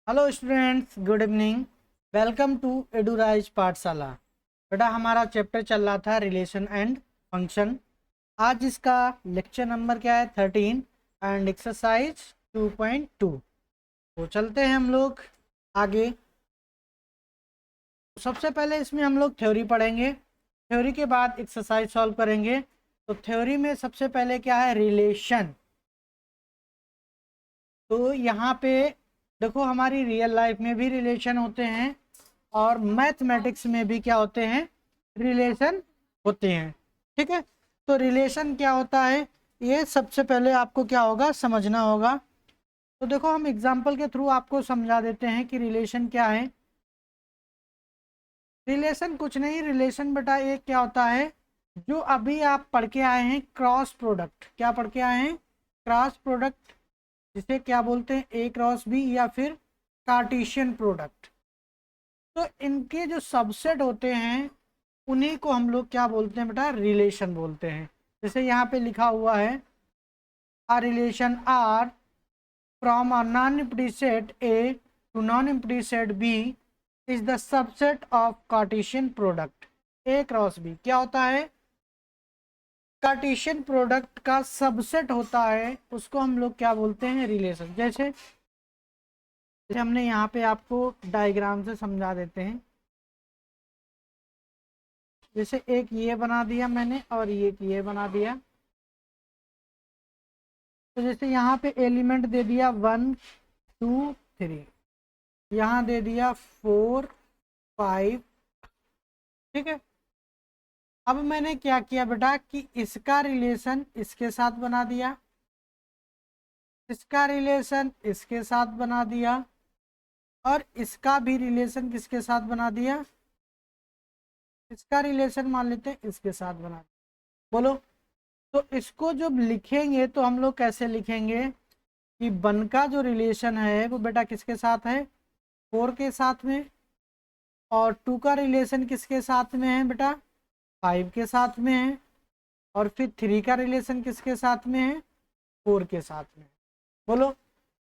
Hello students, good evening. Welcome to Edurise Pathshala. बेटा हमारा chapter चल रहा था रिलेशन एंड फंक्शन। आज इसका लेक्चर नंबर क्या है? 13 एंड एक्सरसाइज 2.2। तो चलते हैं हम लोग आगे। सबसे पहले इसमें हम लोग थ्योरी पढ़ेंगे, थ्योरी के बाद एक्सरसाइज सॉल्व करेंगे। तो थ्योरी में सबसे पहले क्या है? रिलेशन। तो यहाँ पे देखो, हमारी रियल लाइफ में भी रिलेशन होते हैं और मैथमेटिक्स में भी क्या होते हैं? रिलेशन होते हैं। ठीक है, तो रिलेशन क्या होता है ये सबसे पहले आपको क्या होगा? समझना होगा। तो देखो, हम एग्जाम्पल के थ्रू आपको समझा देते हैं कि रिलेशन क्या है। रिलेशन कुछ नहीं, रिलेशन बेटा एक क्या होता है, जो अभी आप पढ़ के आए हैं, क्रॉस प्रोडक्ट। क्या पढ़ के आए हैं? क्रॉस प्रोडक्ट, जिसे क्या बोलते हैं? ए क्रॉस बी या फिर कार्टेशियन प्रोडक्ट। तो इनके जो सबसेट होते हैं उन्हीं को हम लोग क्या बोलते हैं बेटा? रिलेशन बोलते हैं। जैसे यहाँ पे लिखा हुआ है, a relation R from a non-empty set A to non-empty set B is the subset of Cartesian product A cross B। क्या होता है? कार्टेशियन प्रोडक्ट का सबसेट होता है, उसको हम लोग क्या बोलते हैं? रिलेशन। जैसे हमने यहाँ पे आपको डायग्राम से समझा देते हैं। जैसे एक ये बना दिया मैंने और एक ये बना दिया। तो जैसे यहाँ पे एलिमेंट दे दिया 1 2 3, यहाँ दे दिया 4 5। ठीक है, अब मैंने क्या किया बेटा कि इसका रिलेशन इसके साथ बना दिया, इसका रिलेशन इसके साथ बना दिया और इसका भी रिलेशन किसके साथ बना दिया? इसका रिलेशन मान लेते हैं इसके साथ बना दिया। बोलो, तो इसको जब लिखेंगे तो हम लोग कैसे लिखेंगे कि 1 का जो रिलेशन है वो बेटा किसके साथ है? 4 के साथ में। और 2 का रिलेशन किसके साथ में है बेटा? 5 के साथ में है। और फिर 3 का रिलेशन किसके साथ में है? 4 के साथ में। बोलो,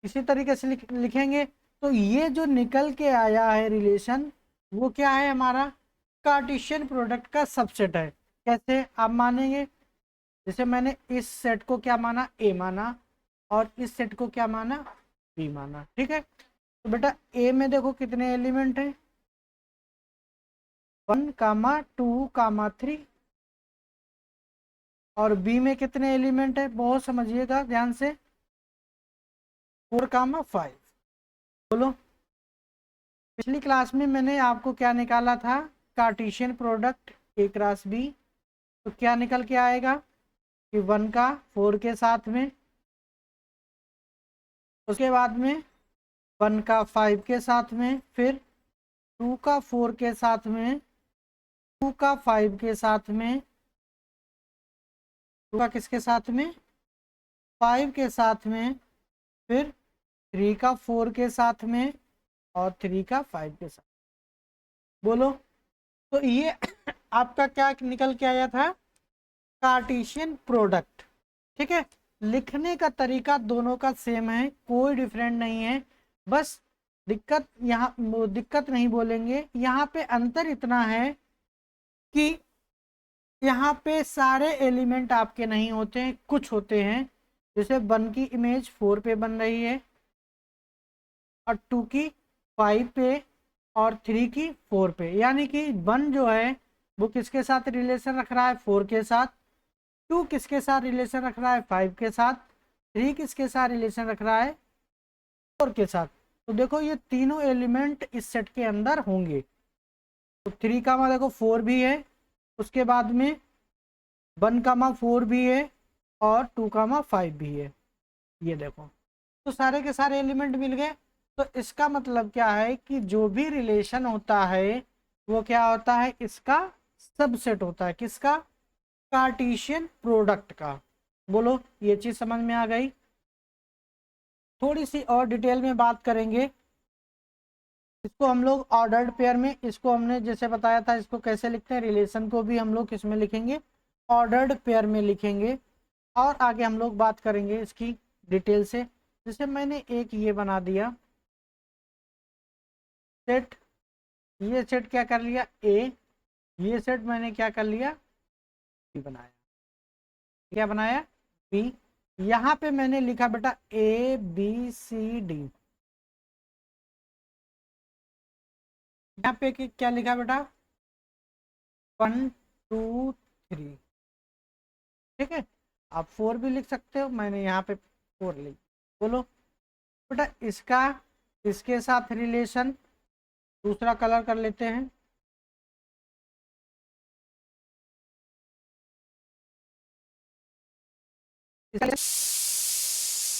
इसी तरीके से लिखेंगे। तो ये जो निकल के आया है रिलेशन, वो क्या है? हमारा कार्टेशियन प्रोडक्ट का सबसेट है। कैसे आप मानेंगे? जैसे मैंने इस सेट को क्या माना? ए माना, और इस सेट को क्या माना? बी माना। ठीक है, तो बेटा ए में देखो कितने एलिमेंट हैं? 1 कामा 2 कामा 3। और बी में कितने एलिमेंट है? बहुत समझिएगा ध्यान से, 4 कामा 5। बोलो, पिछली क्लास में मैंने आपको क्या निकाला था? Cartesian product A cross B. तो क्या निकल के आएगा कि 1 का 4 के साथ में, उसके बाद में 1 का 5 के साथ में, फिर 2 का 4 के साथ में, 2 का 5 के साथ में, 2 का किसके साथ में? 5 के साथ में, फिर 3 का 4 के साथ में और 3 का 5 के साथ। बोलो, तो ये आपका क्या निकल के आया था? Cartesian product. ठीक है, लिखने का तरीका दोनों का सेम है, कोई डिफरेंट नहीं है। बस दिक्कत यहाँ, दिक्कत नहीं बोलेंगे, यहाँ पे अंतर इतना है कि यहाँ पे सारे एलिमेंट आपके नहीं होते हैं, कुछ होते हैं। जैसे 1 की इमेज 4 पे बन रही है, और 2 की 5 पे, और 3 की 4 पे। यानी कि 1 जो है वो किसके साथ रिलेशन रख रहा है? 4 के साथ। 2 किसके साथ रिलेशन रख रहा है? 5 के साथ। 3 किसके साथ रिलेशन रख रहा है? 4 के साथ। तो देखो, ये तीनों एलिमेंट इस सेट के अंदर होंगे। तो 3 का मान देखो 4 भी है, उसके बाद में 1 का मान 4 भी है, और 2 का मान 5 भी है। ये देखो, तो सारे के सारे एलिमेंट मिल गए। तो इसका मतलब क्या है कि जो भी रिलेशन होता है वो क्या होता है? इसका सबसेट होता है। किसका? कार्टेशियन प्रोडक्ट का। बोलो, ये चीज समझ में आ गई? थोड़ी सी और डिटेल में बात करेंगे। इसको हम लोग ऑर्डर्ड पेयर में, इसको हमने जैसे बताया था, इसको कैसे लिखते हैं? रिलेशन को भी हम लोग किसमें लिखेंगे? ऑर्डर्ड पेयर में लिखेंगे। और आगे हम लोग बात करेंगे इसकी डिटेल से। जैसे मैंने एक ये बना दिया, सेट, ये सेट क्या कर लिया ए, ये सेट मैंने क्या कर लिया बी बनाया, क्या बनाया बी। यहाँ पे मैंने लिखा बेटा ए बी सी डी, यहाँ पे क्या लिखा बेटा 1 2 3, ठीक है। आप 4 भी लिख सकते हो, मैंने यहाँ पे 4 लिख। बोलो बेटा इसका इसके साथ रिलेशन, दूसरा कलर कर लेते हैं।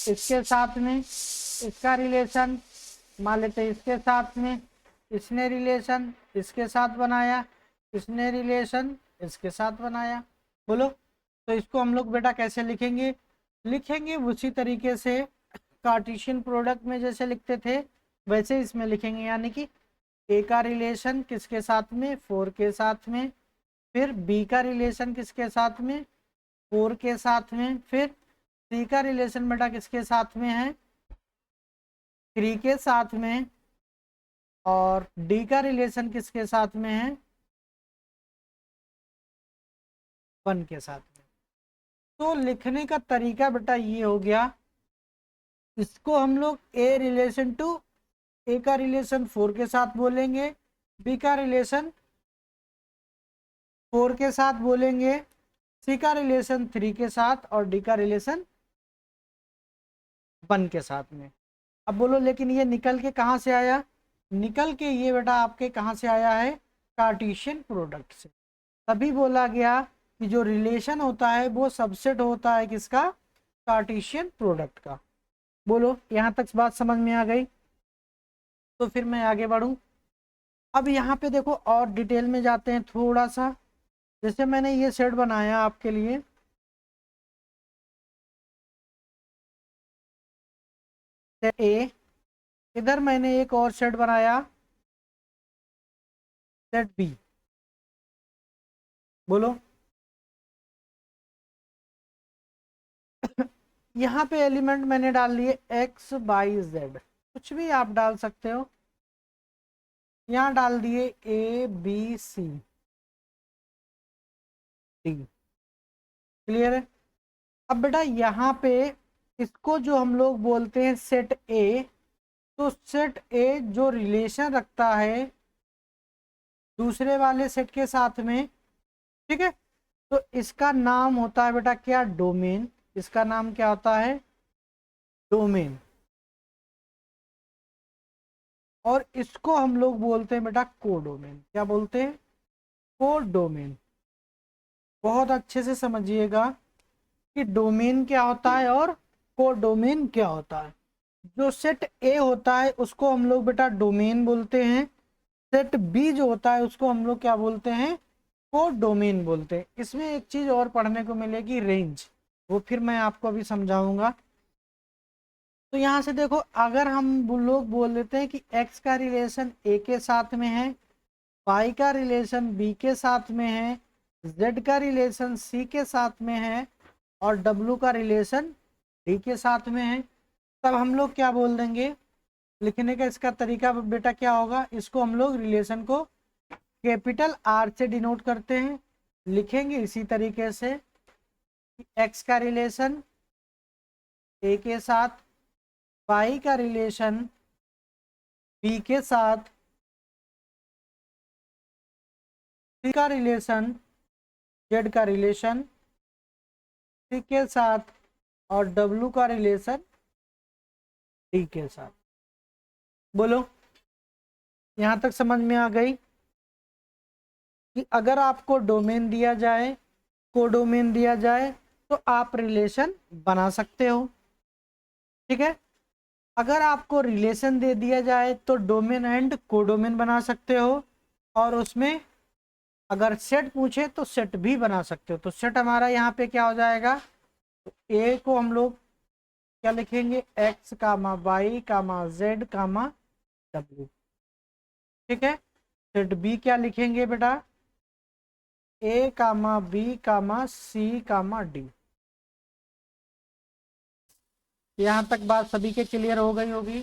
इसके साथ में इसका रिलेशन, मान लेते हैं इसके साथ में इसने रिलेशन इसके साथ बनाया, इसने रिलेशन इसके साथ बनाया। बोलो तो इसको हम लोग बेटा कैसे लिखेंगे, लिखेंगे उसी तरीके से कार्टेशियन प्रोडक्ट में जैसे लिखते थे वैसे इसमें लिखेंगे, यानी कि ए का रिलेशन किसके साथ में 4 के साथ में, फिर बी का रिलेशन किसके साथ में 4 के साथ में, फिर सी का रिलेशन बेटा किसके साथ में है 3 के साथ में, और डी का रिलेशन किसके साथ में है 1 के साथ में। तो लिखने का तरीका बेटा ये हो गया, इसको हम लोग ए रिलेशन टू, ए का रिलेशन 4 के साथ बोलेंगे, बी का रिलेशन 4 के साथ बोलेंगे, सी का रिलेशन 3 के साथ, और डी का रिलेशन 1 के साथ में। अब बोलो लेकिन ये निकल के कहाँ से आया, निकल के ये बेटा आपके कहाँ से आया है कार्टेशियन प्रोडक्ट से। तभी बोला गया कि जो रिलेशन होता है वो सबसेट होता है किसका कार्टेशियन प्रोडक्ट का। बोलो यहाँ तक बात समझ में आ गई, तो फिर मैं आगे बढ़ूँ। अब यहाँ पे देखो और डिटेल में जाते हैं थोड़ा सा। जैसे मैंने ये सेट बनाया आपके लिए, सेट ए, इधर मैंने एक और सेट बनाया सेट बी। बोलो यहाँ पे एलिमेंट मैंने डाल लिए एक्स वाई जेड, कुछ भी आप डाल सकते हो, यहाँ डाल दिए A B C D, clear है। अब बेटा यहाँ पे इसको जो हम लोग बोलते हैं सेट ए, तो सेट ए जो रिलेशन रखता है दूसरे वाले सेट के साथ में, ठीक है, तो इसका नाम होता है बेटा क्या डोमेन, इसका नाम क्या होता है डोमेन, और इसको हम लोग बोलते हैं बेटा कोडोमेन। क्या बोलते हैं कोडोमेन। बहुत अच्छे से समझिएगा कि डोमेन क्या होता है और कोडोमेन क्या होता है। जो सेट ए होता है उसको हम लोग बेटा डोमेन बोलते हैं, सेट बी जो होता है उसको हम लोग क्या बोलते हैं कोडोमेन बोलते हैं। इसमें एक चीज और पढ़ने को मिलेगी रेंज, वो फिर मैं आपको अभी समझाऊंगा। तो यहाँ से देखो अगर हम लोग बोल देते हैं कि x का रिलेशन a के साथ में है, y का रिलेशन b के साथ में है, z का रिलेशन c के साथ में है, और w का रिलेशन d के साथ में है, तब हम लोग क्या बोल देंगे, लिखने का इसका तरीका बेटा क्या होगा, इसको हम लोग रिलेशन को कैपिटल R से डिनोट करते हैं। लिखेंगे इसी तरीके से x का रिलेशन a के साथ, y का रिलेशन b के साथ, c का रिलेशन z का रिलेशन c के साथ, और w का रिलेशन d के साथ। बोलो यहाँ तक समझ में आ गई कि अगर आपको डोमेन दिया जाए, कोडोमेन दिया जाए, तो आप रिलेशन बना सकते हो, ठीक है। अगर आपको रिलेशन दे दिया जाए तो डोमेन एंड कोडोमेन बना सकते हो, और उसमें अगर सेट पूछे तो सेट भी बना सकते हो। तो सेट हमारा यहाँ पे क्या हो जाएगा, तो ए को हम लोग क्या लिखेंगे एक्स कामा वाई कामा जेड कामा डब्ल्यू, ठीक है। सेट बी क्या लिखेंगे बेटा ए कामा बी कामा सी कामा डी। यहाँ तक बात सभी के क्लियर हो गई होगी।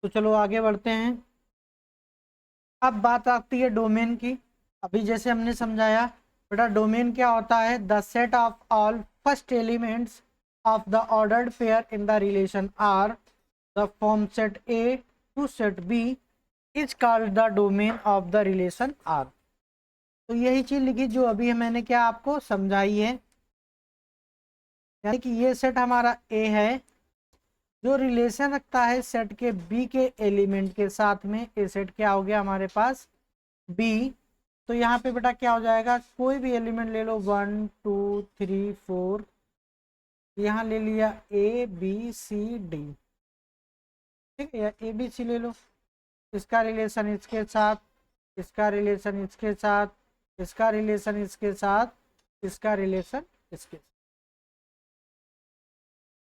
तो चलो आगे बढ़ते हैं। अब बात आती है डोमेन की। अभी जैसे हमने समझाया बेटा, डोमेन क्या होता है? The set of all first elements of the ordered pair in the relation R the form set A to set B is called the domain of the relation R. तो यही चीज लिखी जो अभी मैंने क्या आपको समझाई है, यानी कि ये सेट हमारा ए है जो रिलेशन रखता है सेट के बी के एलिमेंट के साथ में। ए सेट क्या हो गया हमारे पास? बी। तो यहाँ पे बेटा क्या हो जाएगा? कोई भी एलिमेंट ले लो, 1 2 3 4, यहाँ ले लिया ए बी सी डी, ठीक है, या ए बी सी ले लो। इसका रिलेशन इसके साथ, इसका रिलेशन इसके साथ, इसका रिलेशन इसके साथ, इसका रिलेशन इसके साथ।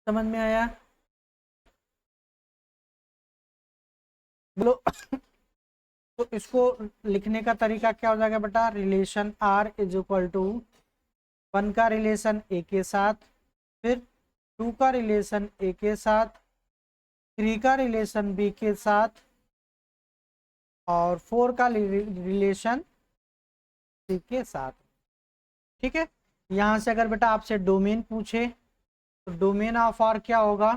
समझ में आया? बोलो। तो इसको लिखने का तरीका क्या हो जाएगा बेटा? Relation R is equal to 1 का रिलेशन ए के साथ, फिर 2 का रिलेशन ए के साथ, 3 का रिलेशन बी के साथ, और 4 का रिलेशन सी के साथ। ठीक है। यहां से अगर बेटा आपसे डोमेन पूछे तो डोमेन ऑफ आर क्या होगा?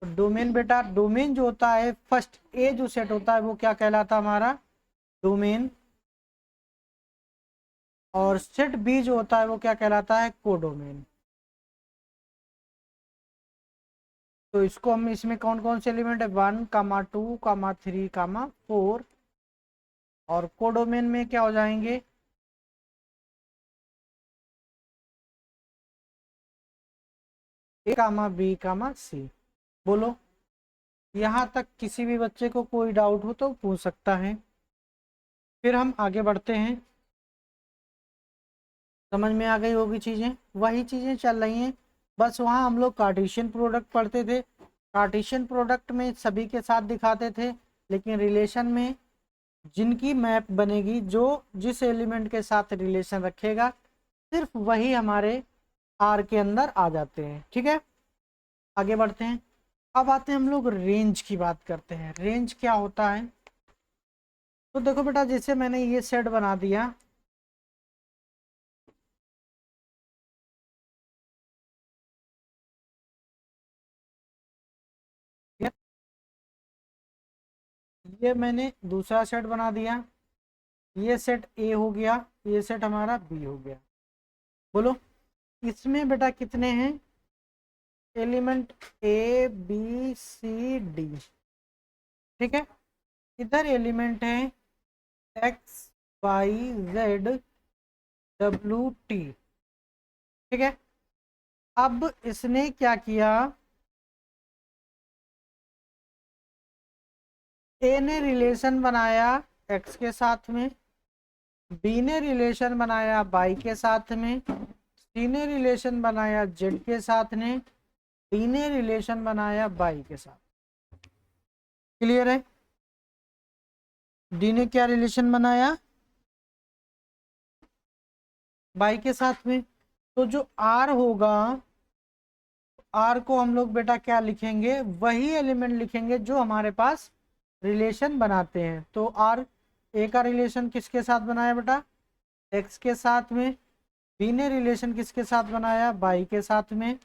तो डोमेन बेटा, डोमेन जो होता है फर्स्ट ए जो सेट होता है वो क्या कहलाता है? हमारा डोमेन। और सेट बी जो होता है वो क्या कहलाता है? कोडोमेन। तो इसको हम, इसमें कौन कौन से एलिमेंट है? 1 कामा 2 कामा 3 कामा 4। और कोडोमेन में क्या हो जाएंगे? ए कामा बी कामा सी। बोलो, यहाँ तक किसी भी बच्चे को कोई डाउट हो तो पूछ सकता है। फिर हम आगे बढ़ते हैं। समझ में आ गई होगी चीज़ें? वही चीज़ें चल रही हैं, बस वहाँ हम लोग कार्टेशियन प्रोडक्ट पढ़ते थे। कार्टेशियन प्रोडक्ट में सभी के साथ दिखाते थे, लेकिन रिलेशन में जिनकी मैप बनेगी, जो जिस एलिमेंट के साथ रिलेशन रखेगा, सिर्फ वही हमारे आर के अंदर आ जाते हैं। ठीक है, आगे बढ़ते हैं। अब आते हैं हम लोग रेंज की बात करते हैं। रेंज क्या होता है? तो देखो बेटा, जैसे मैंने ये सेट बना दिया, ये मैंने दूसरा सेट बना दिया, ये सेट ए हो गया, ये सेट हमारा बी हो गया। बोलो, इसमें बेटा कितने हैं element? A B C D. ठीक है, इधर एलिमेंट है X Y Z W T. ठीक है, अब इसने क्या किया? ए ने रिलेशन बनाया एक्स के साथ में, बी ने रिलेशन बनाया वाई के साथ में, सी ने रिलेशन बनाया जेड के साथ में, डी ने रिलेशन बनाया वाई के साथ। क्लियर है? डी ने क्या रिलेशन बनाया? वाई के साथ में। तो जो आर होगा, आर को हम लोग बेटा क्या लिखेंगे? वही एलिमेंट लिखेंगे जो हमारे पास रिलेशन बनाते हैं। तो आर, ए का रिलेशन किसके साथ बनाया बेटा? एक्स के साथ में। बी ने रिलेशन किसके साथ बनाया? वाई के साथ में।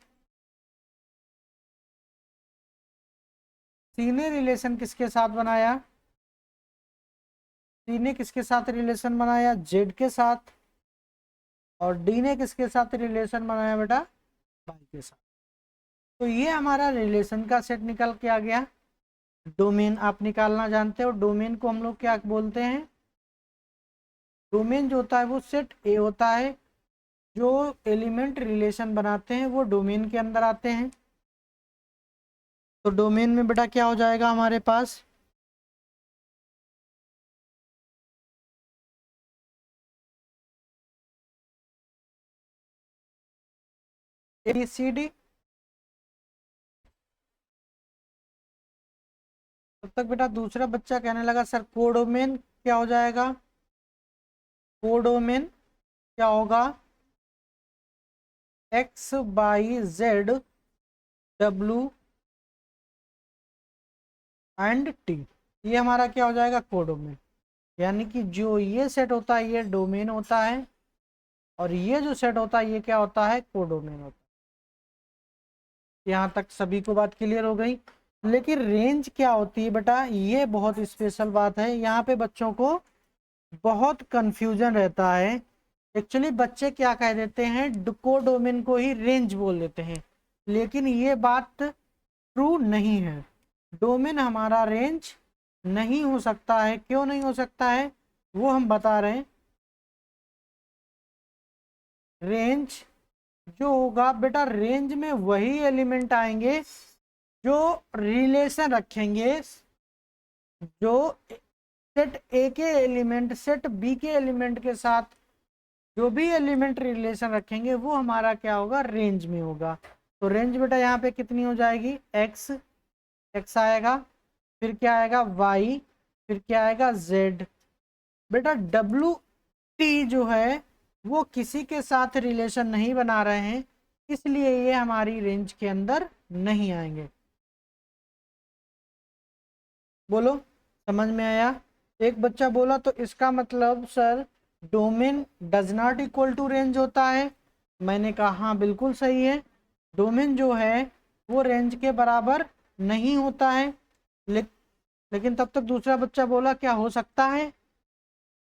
सी ने रिलेशन किसके साथ बनाया? सी ने किसके साथ रिलेशन बनाया? जेड के साथ। और डी ने किसके साथ रिलेशन बनाया बेटा? वाई के साथ। तो ये हमारा रिलेशन का सेट निकल के आ गया। डोमेन आप निकालना जानते हो, डोमेन को हम लोग क्या बोलते हैं? डोमेन जो होता है वो सेट ए होता है, जो एलिमेंट रिलेशन बनाते हैं वो डोमेन के अंदर आते हैं। तो डोमेन में बेटा क्या हो जाएगा हमारे पास? ए बी सी डी। तब तक बेटा दूसरा बच्चा कहने लगा सर कोडोमेन क्या हो जाएगा? कोडोमेन क्या होगा? X Y Z W and T, ये हमारा क्या हो जाएगा, कोडोमेन। यानी कि जो ये सेट होता है ये डोमेन होता है, और ये जो सेट होता है ये क्या होता है, कोडोमेन होता है। यहाँ तक सभी को बात क्लियर हो गई। लेकिन रेंज क्या होती है बेटा, ये बहुत स्पेशल बात है, यहाँ पे बच्चों को बहुत कंफ्यूजन रहता है। एक्चुअली बच्चे क्या कह देते हैं, कोडोमेन को ही रेंज बोल देते हैं, लेकिन ये बात ट्रू नहीं है। डोमेन हमारा रेंज नहीं हो सकता है। क्यों नहीं हो सकता है वो हम बता रहे हैं। रेंज जो होगा बेटा, रेंज में वही एलिमेंट आएंगे जो रिलेशन रखेंगे, जो सेट ए के एलिमेंट सेट बी के एलिमेंट के साथ जो भी एलिमेंट रिलेशन रखेंगे वो हमारा क्या होगा, रेंज में होगा। तो रेंज बेटा यहाँ पे कितनी हो जाएगी, एक्स, एक्स आएगा, फिर क्या आएगा वाई, फिर क्या आएगा जेड। बेटा डब्ल्यू टी जो है वो किसी के साथ रिलेशन नहीं बना रहे हैं, इसलिए ये हमारी रेंज के अंदर नहीं आएंगे। बोलो समझ में आया। एक बच्चा बोला तो इसका मतलब sir domain does not equal to range होता है। मैंने कहा हाँ बिल्कुल सही है, डोमेन जो है वो रेंज के बराबर नहीं होता है। लेकिन तब तक दूसरा बच्चा बोला क्या हो सकता है,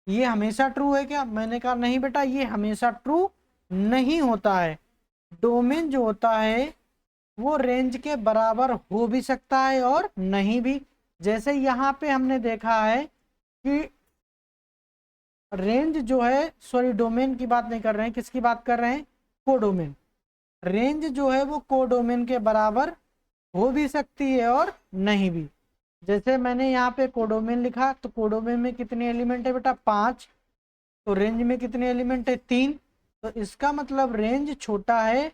ये हमेशा ट्रू है क्या। मैंने कहा नहीं बेटा, ये हमेशा ट्रू नहीं होता है। डोमेन जो होता है वो रेंज के बराबर हो भी सकता है और नहीं भी। जैसे यहाँ पे हमने देखा है कि रेंज जो है, सॉरी डोमेन की बात नहीं कर रहे हैं, किसकी बात कर रहे हैं, कोडोमेन। रेंज जो है वो कोडोमेन के बराबर हो भी सकती है और नहीं भी। जैसे मैंने यहाँ पे कोडोमेन लिखा, तो कोडोमेन में कितने एलिमेंट है बेटा, 5। तो रेंज में कितने एलिमेंट है, 3। तो इसका मतलब रेंज छोटा है,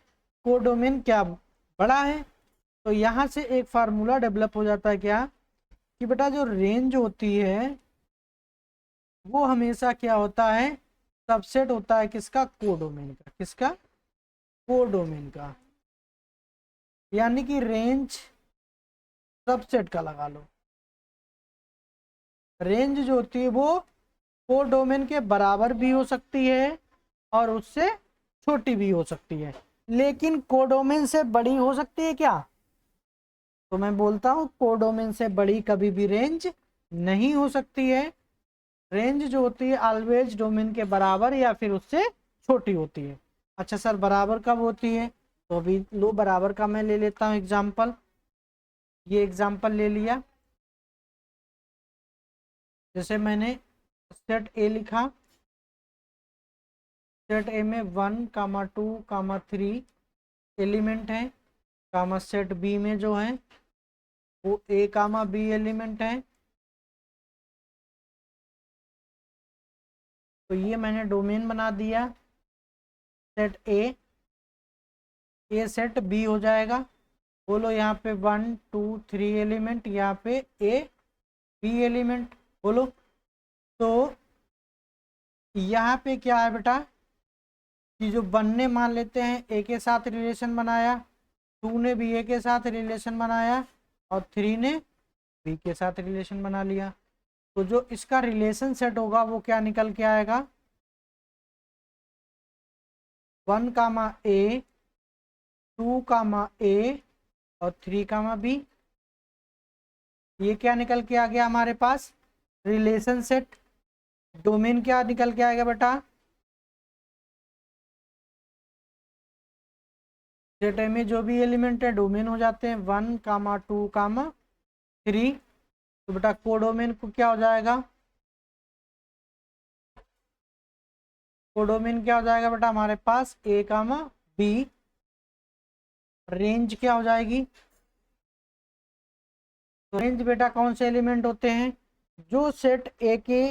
कोडोमेन क्या बड़ा है। तो यहाँ से एक फार्मूला डेवलप हो जाता है क्या, कि बेटा जो रेंज होती है वो हमेशा क्या होता है, सबसेट होता है किसका, कोडोमेन का। किसका, कोडोमेन का। यानी कि रेंज सबसेट का लगा लो। रेंज जो होती है वो कोडोमेन के बराबर भी हो सकती है और उससे छोटी भी हो सकती है, लेकिन कोडोमेन से बड़ी हो सकती है क्या। तो मैं बोलता हूं कोडोमेन से बड़ी कभी भी रेंज नहीं हो सकती है। रेंज जो होती है ऑलवेज डोमेन के बराबर या फिर उससे छोटी होती है। अच्छा सर बराबर कब होती है, तो अभी लो बराबर का मैं ले लेता हूं एग्जांपल। ये एग्जांपल ले लिया, जैसे मैंने सेट ए लिखा, सेट ए में 1, 2, 3 एलिमेंट है, कामा सेट बी में जो है वो ए कामा बी एलिमेंट है। तो ये मैंने डोमेन बना दिया सेट ए सेट बी हो जाएगा। बोलो यहाँ पे 1, 2, 3 एलिमेंट, यहाँ पे ए बी एलिमेंट। बोलो तो यहाँ पे क्या है बेटा, कि जो 1 ने मान लेते हैं ए के साथ रिलेशन बनाया, 2 ने भी ए के साथ रिलेशन बनाया और 3 ने बी के साथ रिलेशन बना लिया। तो जो इसका रिलेशन सेट होगा वो क्या निकल के आएगा, 1 कामा ए, 2 कामा ए और 3 कामा बी। ये क्या निकल के आ गया हमारे पास, रिलेशन सेट। डोमेन क्या निकल के आएगा बेटा, सेट में जो भी एलिमेंट है डोमेन हो जाते हैं, 1, 2, 3। तो बेटा कोडोमेन को क्या हो जाएगा, कोडोमेन क्या हो जाएगा बेटा हमारे पास ए कामा बी। रेंज क्या हो जाएगी, तो रेंज बेटा कौन से एलिमेंट होते हैं, जो सेट ए के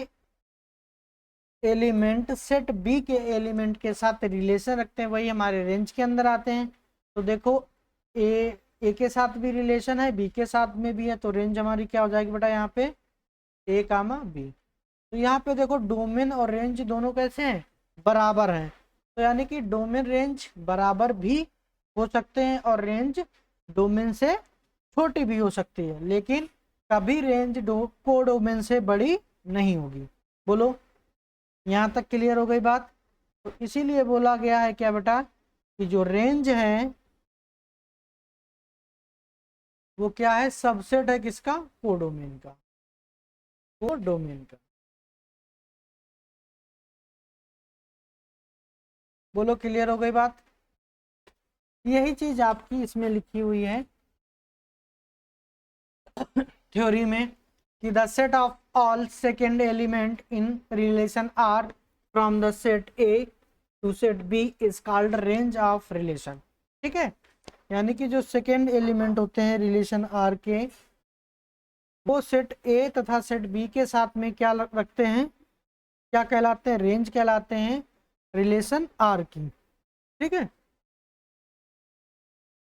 एलिमेंट सेट बी के एलिमेंट के साथ रिलेशन रखते हैं वही हमारे रेंज के अंदर आते हैं। तो देखो ए के साथ भी रिलेशन है, बी के साथ में भी है, तो रेंज हमारी क्या हो जाएगी बेटा यहाँ पे ए कामा बी। तो यहाँ पे देखो डोमेन और रेंज दोनों कैसे हैं, बराबर हैं। तो यानी कि डोमेन रेंज बराबर भी हो सकते हैं और रेंज डोमेन से छोटी भी हो सकती है। लेकिन कभी रेंज कोडोमेन से बड़ी नहीं होगी। बोलो, यहाँ तक क्लियर हो गई बात। तो इसीलिए बोला गया है क्या बेटा कि जो रेंज है वो क्या है, सबसेट है किसका, कोडोमेन का, कोडोमेन का। बोलो, क्लियर हो गई बात। यही चीज आपकी इसमें लिखी हुई है थ्योरी में कि the set of all second element in relation R from the set A to set B is called range of relation. ठीक है, यानी कि जो सेकेंड एलिमेंट होते हैं रिलेशन आर के, वो सेट ए तथा सेट बी के साथ में क्या रखते हैं, क्या कहलाते हैं, रेंज कहलाते हैं रिलेशन आर की। ठीक है,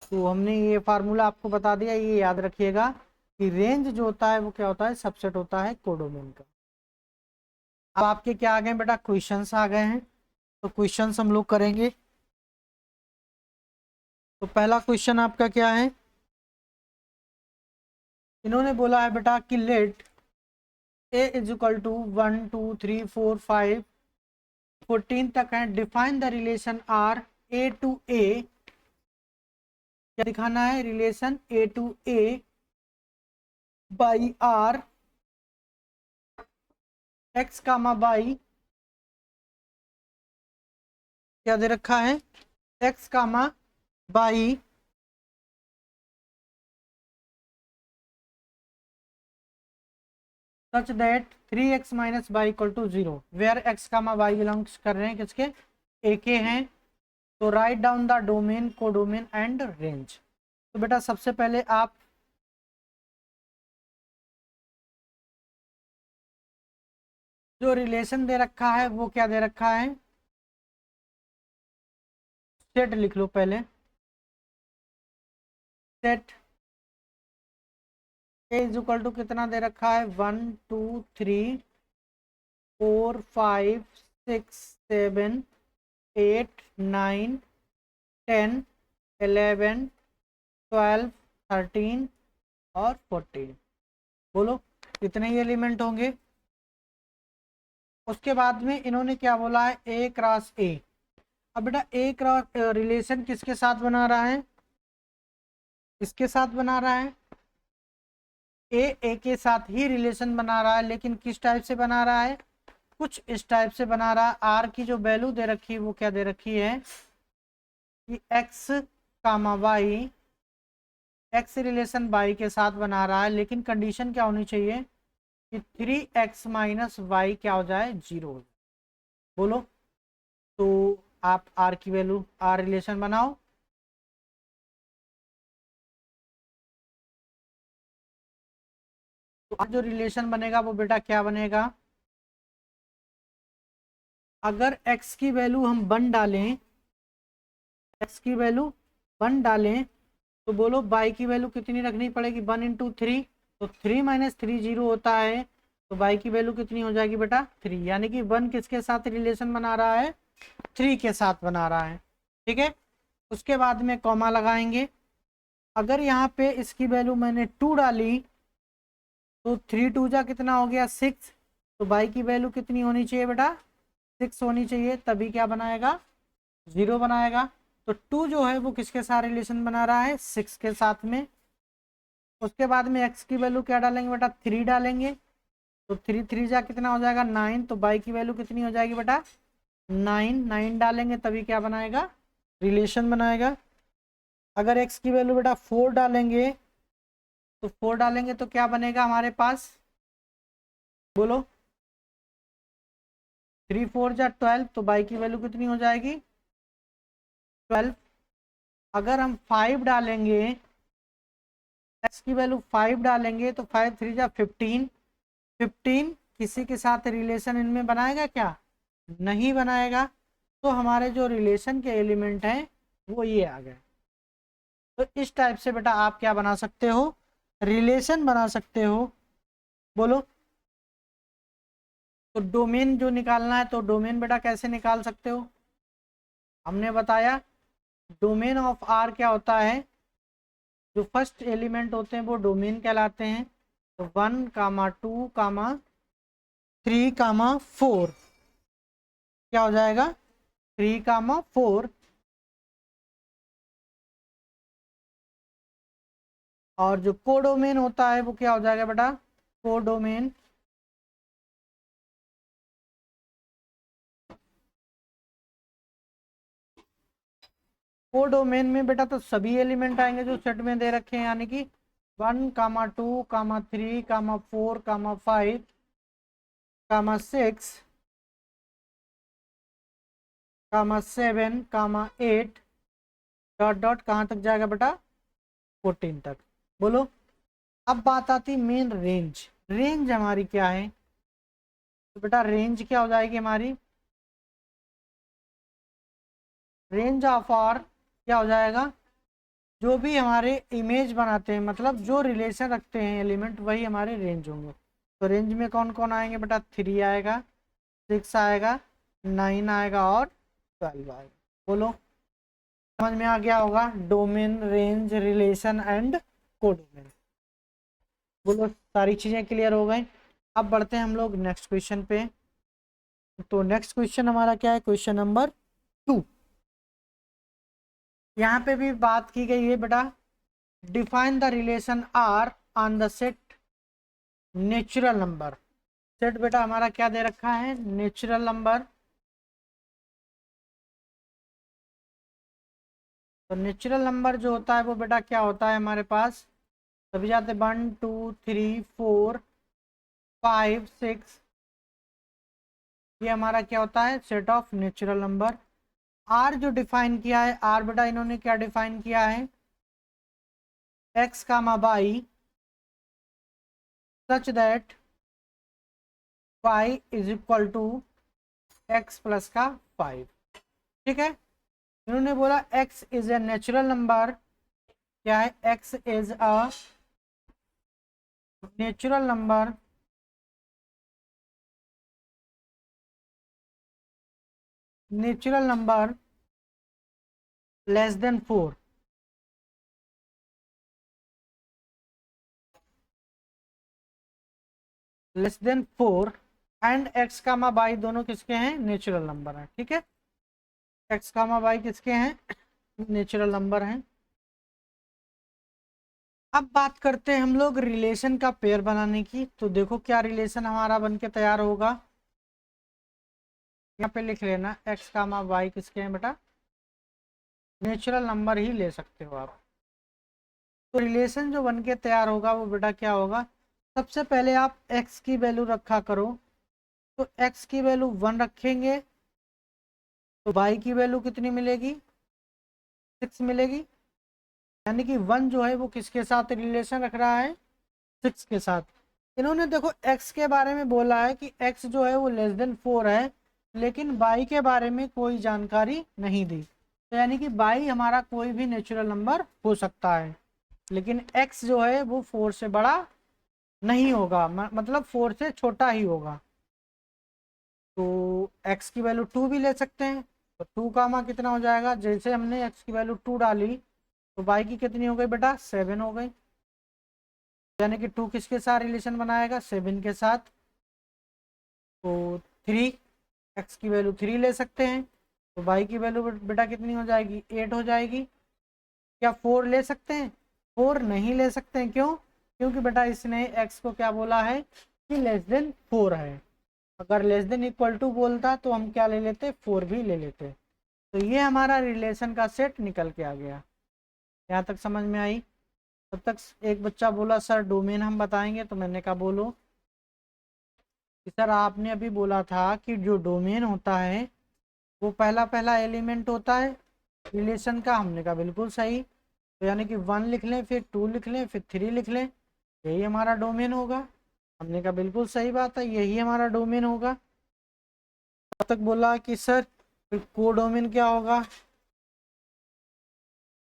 तो हमने ये फार्मूला आपको बता दिया, ये याद रखिएगा कि रेंज जो होता है वो क्या होता है, सबसेट होता है कोडोमेन का। अब आपके क्या आ गए बेटा, क्वेश्चंस आ गए हैं, तो क्वेश्चंस हम लोग करेंगे। तो पहला क्वेश्चन आपका क्या है, इन्होंने बोला है बेटा कि let A is equal to 1 2 3 4 5 14 तक है, define the relation R A to A. क्या दिखाना है, relation A to A by R x comma y, क्या दे रखा है, x comma y such that 3x minus y equal to 0 where x comma y belongs कर रहे हैं किसके, ए के हैं। तो write down the domain, codomain and range. तो बेटा सबसे पहले आप जो रिलेशन दे रखा है वो क्या दे रखा है, सेट लिख लो पहले। Set A is equal to कितना दे रखा है, 1 2 3 4 5 6 7 8 9 10 11 12 13 और 14। बोलो कितने ही एलिमेंट होंगे। उसके बाद में इन्होंने क्या बोला है, ए क्रॉस ए। अब बेटा ए क्रॉस रिलेशन किसके साथ बना रहा है, इसके साथ बना रहा है, ए के साथ ही रिलेशन बना रहा है, लेकिन किस टाइप से बना रहा है, कुछ इस टाइप से बना रहा है। आर की जो वैल्यू दे रखी है वो क्या दे रखी है कि x comma Y, x relation Y के साथ बना रहा है, लेकिन कंडीशन क्या होनी चाहिए कि 3x माइनस वाई क्या हो जाए, 0। बोलो, तो आप आर की वैल्यू, आर रिलेशन बनाओ। तो आज जो रिलेशन बनेगा वो बेटा क्या बनेगा, अगर x की वैल्यू हम 1 डालें, x की वैल्यू 1 डालें, तो बोलो y की वैल्यू कितनी रखनी पड़ेगी, 1 इंटू 3। तो 3 माइनस 3 0 होता है, तो y की वैल्यू कितनी हो जाएगी बेटा, 3। यानी कि 1 किसके साथ रिलेशन बना रहा है, 3 के साथ बना रहा है। ठीक है, उसके बाद में कॉमा लगाएंगे। अगर यहाँ पे इसकी वैल्यू मैंने 2 डाली, तो 3 2 जा कितना हो गया, 6। तो y की वैल्यू कितनी होनी चाहिए बेटा, 6 होनी चाहिए, तभी क्या बनाएगा, 0 बनाएगा। तो 2 जो है वो किसके साथ रिलेशन बना रहा है, 6 के साथ में। उसके बाद में x की वैल्यू क्या डालेंगे बेटा, 3 डालेंगे। तो 3 3 जा कितना हो जाएगा, 9। तो y की वैल्यू कितनी हो जाएगी बेटा, 9। 9 डालेंगे तभी क्या बनाएगा, रिलेशन बनाएगा। अगर x की वैल्यू बेटा 4 डालेंगे, तो 4 डालेंगे तो क्या बनेगा हमारे पास, बोलो 3 4 जा 12। तो y की वैल्यू कितनी हो जाएगी, 12। अगर हम 5 डालेंगे, x की वैल्यू 5 डालेंगे, तो 5 3 जा 15। 15 किसी के साथ रिलेशन इनमें बनाएगा क्या, नहीं बनाएगा। तो हमारे जो रिलेशन के एलिमेंट हैं वो ये आ गए। तो इस टाइप से बेटा आप क्या बना सकते हो, रिलेशन बना सकते हो। बोलो, तो डोमेन जो निकालना है, तो डोमेन बेटा कैसे निकाल सकते हो, हमने बताया डोमेन ऑफ आर क्या होता है, जो फर्स्ट एलिमेंट होते हैं वो डोमेन कहलाते हैं। तो 1, 2, 3, 4 क्या हो जाएगा? 3, 4। और जो कोडोमेन होता है वो क्या हो जाएगा बेटा? कोडोमेन कोडोमेन में बेटा तो सभी एलिमेंट आएंगे जो सेट में दे रखे हैं, यानी कि 1, 2, 3, 4, 5, 6, 7, 8 डॉट डॉट कहाँ तक जाएगा बेटा? 14 तक। बोलो। अब बात आती मेन रेंज। रेंज हमारी क्या है? तो बेटा रेंज क्या हो जाएगी हमारी? रेंज ऑफ आर क्या हो जाएगा? जो भी हमारे इमेज बनाते हैं, मतलब जो रिलेशन रखते हैं एलिमेंट, वही हमारे रेंज होंगे। तो रेंज में कौन कौन आएंगे बेटा? 3 आएगा, 6 आएगा, 9 आएगा और 12 आएगा। बोलो, समझ में आ गया होगा? Domain, range, relation and codomain. बोलो, सारी चीजें क्लियर हो गई। अब बढ़ते हैं हम लोग नेक्स्ट क्वेश्चन पे। तो नेक्स्ट क्वेश्चन हमारा क्या है? Question number 2। यहाँ पे भी बात की गई है बेटा, define the relation R on the set natural number. Set बेटा हमारा क्या दे रखा है? Natural number. तो नेचुरल नंबर जो होता है वो बेटा क्या होता है हमारे पास? सभी जाते 1, 2, 3, 4, 5, 6। ये हमारा क्या होता है? Set of natural number. R जो डिफाइन किया है, आर बेटा इन्होंने क्या डिफाइन किया है? X comma Y such that Y is equal to X plus का 5। ठीक है। इन्होंने बोला x is a natural number. क्या है? x is a natural number natural number less than 4। Less than 4 and x comma Y दोनों किसके हैं? नेचुरल नंबर है। ठीक है। x कामा वाई किसके हैं? नेचुरल नंबर हैं। अब बात करते हैं हम लोग रिलेशन का पेयर बनाने की। तो देखो क्या रिलेशन हमारा बन के तैयार होगा। यहाँ पे लिख लेना x कामा वाई किसके हैं बेटा? नेचुरल नंबर ही ले सकते हो आप। तो रिलेशन जो बन के तैयार होगा वो बेटा क्या होगा? सबसे पहले आप x की वैल्यू रखा करो। तो x की वैल्यू 1 रखेंगे तो y की वैल्यू कितनी मिलेगी? 6 मिलेगी। यानी कि 1 जो है वो किसके साथ रिलेशन रख रहा है? 6 के साथ। इन्होंने देखो x के बारे में बोला है कि x जो है वो लेस देन 4 है, लेकिन y के बारे में कोई जानकारी नहीं दी। तो यानी कि y हमारा कोई भी नेचुरल नंबर हो सकता है, लेकिन x जो है वो 4 से बड़ा नहीं होगा, मतलब 4 से छोटा ही होगा। तो x की वैल्यू 2 भी ले सकते हैं। तो 2 कामा कितना हो जाएगा? जैसे हमने x की वैल्यू 2 डाली तो y की कितनी हो गई बेटा? 7 हो गई। यानी कि 2 किसके साथ रिलेशन बनाएगा? 7 के साथ। तो 3, x की वैल्यू 3 ले सकते हैं तो y की वैल्यू बेटा कितनी हो जाएगी? 8 हो जाएगी। क्या 4 ले सकते हैं? 4 नहीं ले सकते हैं। क्यों? क्योंकि बेटा इसने x को क्या बोला है कि लेस देन 4 है। अगर लेस देन इक्वल टू बोलता तो हम क्या ले लेते? 4 भी ले लेते। तो ये हमारा रिलेशन का सेट निकल के आ गया। यहाँ तक समझ में आई? तब तक एक बच्चा बोला सर डोमेन हम बताएंगे। तो मैंने कहा बोलो। कि सर आपने अभी बोला था कि जो डोमेन होता है वो पहला पहला एलिमेंट होता है रिलेशन का। हमने कहा बिल्कुल सही। तो यानी कि 1 लिख लें, फिर 2 लिख लें, फिर 3 लिख लें, यही हमारा डोमेन होगा। हमने कहा बिल्कुल सही बात है, यही हमारा डोमेन होगा। तब तक बोला कि सर कोडोमेन क्या होगा?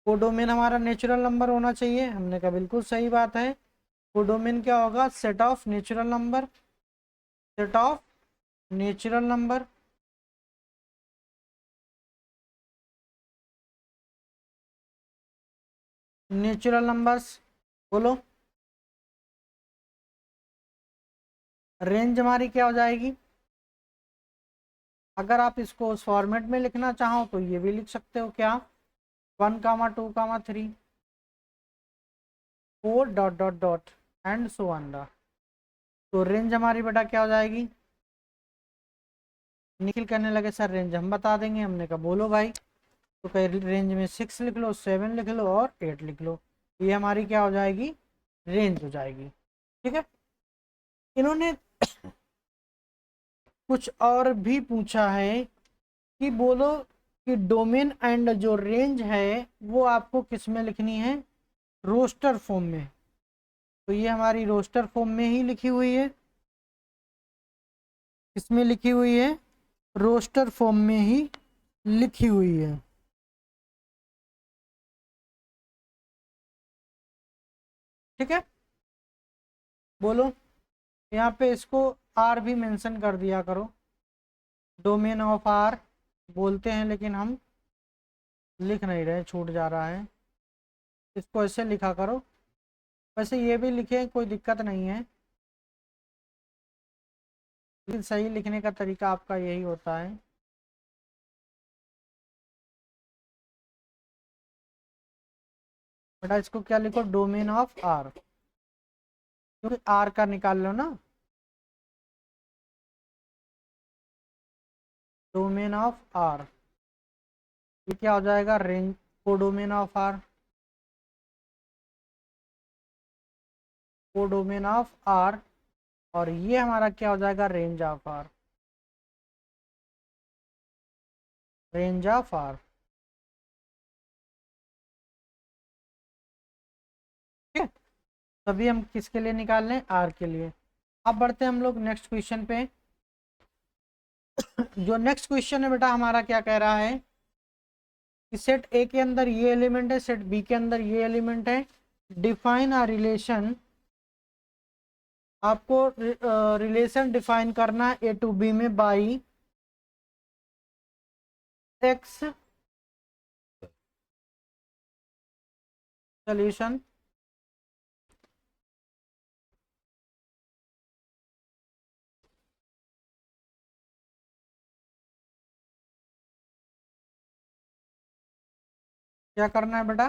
कोडोमेन हमारा नेचुरल नंबर होना चाहिए। हमने कहा बिल्कुल सही बात है। कोडोमेन क्या होगा? Set of natural number. Set of natural number. Natural numbers. बोलो। रेंज हमारी क्या हो जाएगी, अगर आप इसको उस फॉर्मेट में लिखना चाहो तो ये भी लिख सकते हो, क्या 1, 2, 3, 4 dot dot dot and so on. तो रेंज हमारी बेटा क्या हो जाएगी, निखिल कहने लगे सर रेंज हम बता देंगे, हमने कहा बोलो भाई। तो कहीं रेंज में 6 लिख लो, 7 लिख लो और 8 लिख लो, ये हमारी क्या हो जाएगी, रेंज हो जाएगी। ठीक है, इन्होंने कुछ और भी पूछा है कि बोलो कि डोमेन एंड जो रेंज है वो आपको किस में लिखनी है, रोस्टर फॉर्म में। तो ये हमारी रोस्टर फॉर्म में ही लिखी हुई है, किसमें लिखी हुई है, रोस्टर फॉर्म में ही लिखी हुई है। ठीक है, बोलो, यहाँ पे इसको आर भी मेंशन कर दिया करो, डोमेन ऑफ आर बोलते हैं लेकिन हम लिख नहीं रहे, छूट जा रहा है, इसको ऐसे लिखा करो। वैसे ये भी लिखे कोई दिक्कत नहीं है, लेकिन सही लिखने का तरीका आपका यही होता है। बेटा इसको क्या लिखो, डोमेन ऑफ आर, क्योंकि आर का निकाल लो ना, डोमेन ऑफ आर, ये क्या हो जाएगा, रेंज को डोमेन ऑफ आर, को डोमेन ऑफ आर, और ये हमारा क्या हो जाएगा, range of R, range of R. ठीक है, तभी हम किसके लिए निकाल लें, आर के लिए। अब बढ़ते हैं हम लोग नेक्स्ट क्वेश्चन पे। जो नेक्स्ट क्वेश्चन है बेटा हमारा क्या कह रहा है कि सेट ए के अंदर ये एलिमेंट है, सेट बी के अंदर ये एलिमेंट है, डिफाइन अ रिलेशन, आपको रिलेशन डिफाइन करना है ए टू बी में बाई एक्स सोल्यूशन क्या करना है बेटा,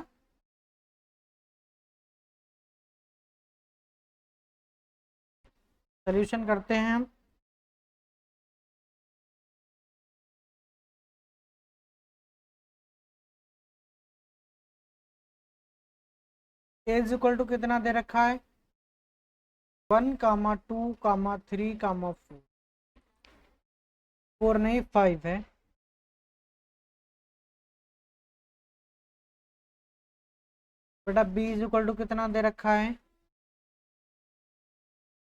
सोल्यूशन करते हैं हम। ए इज इक्वल टू कितना दे रखा है, 1, 2, 3, 4, 4 नहीं 5 है। बेटा बी इज इक्वल टू कितना दे रखा है,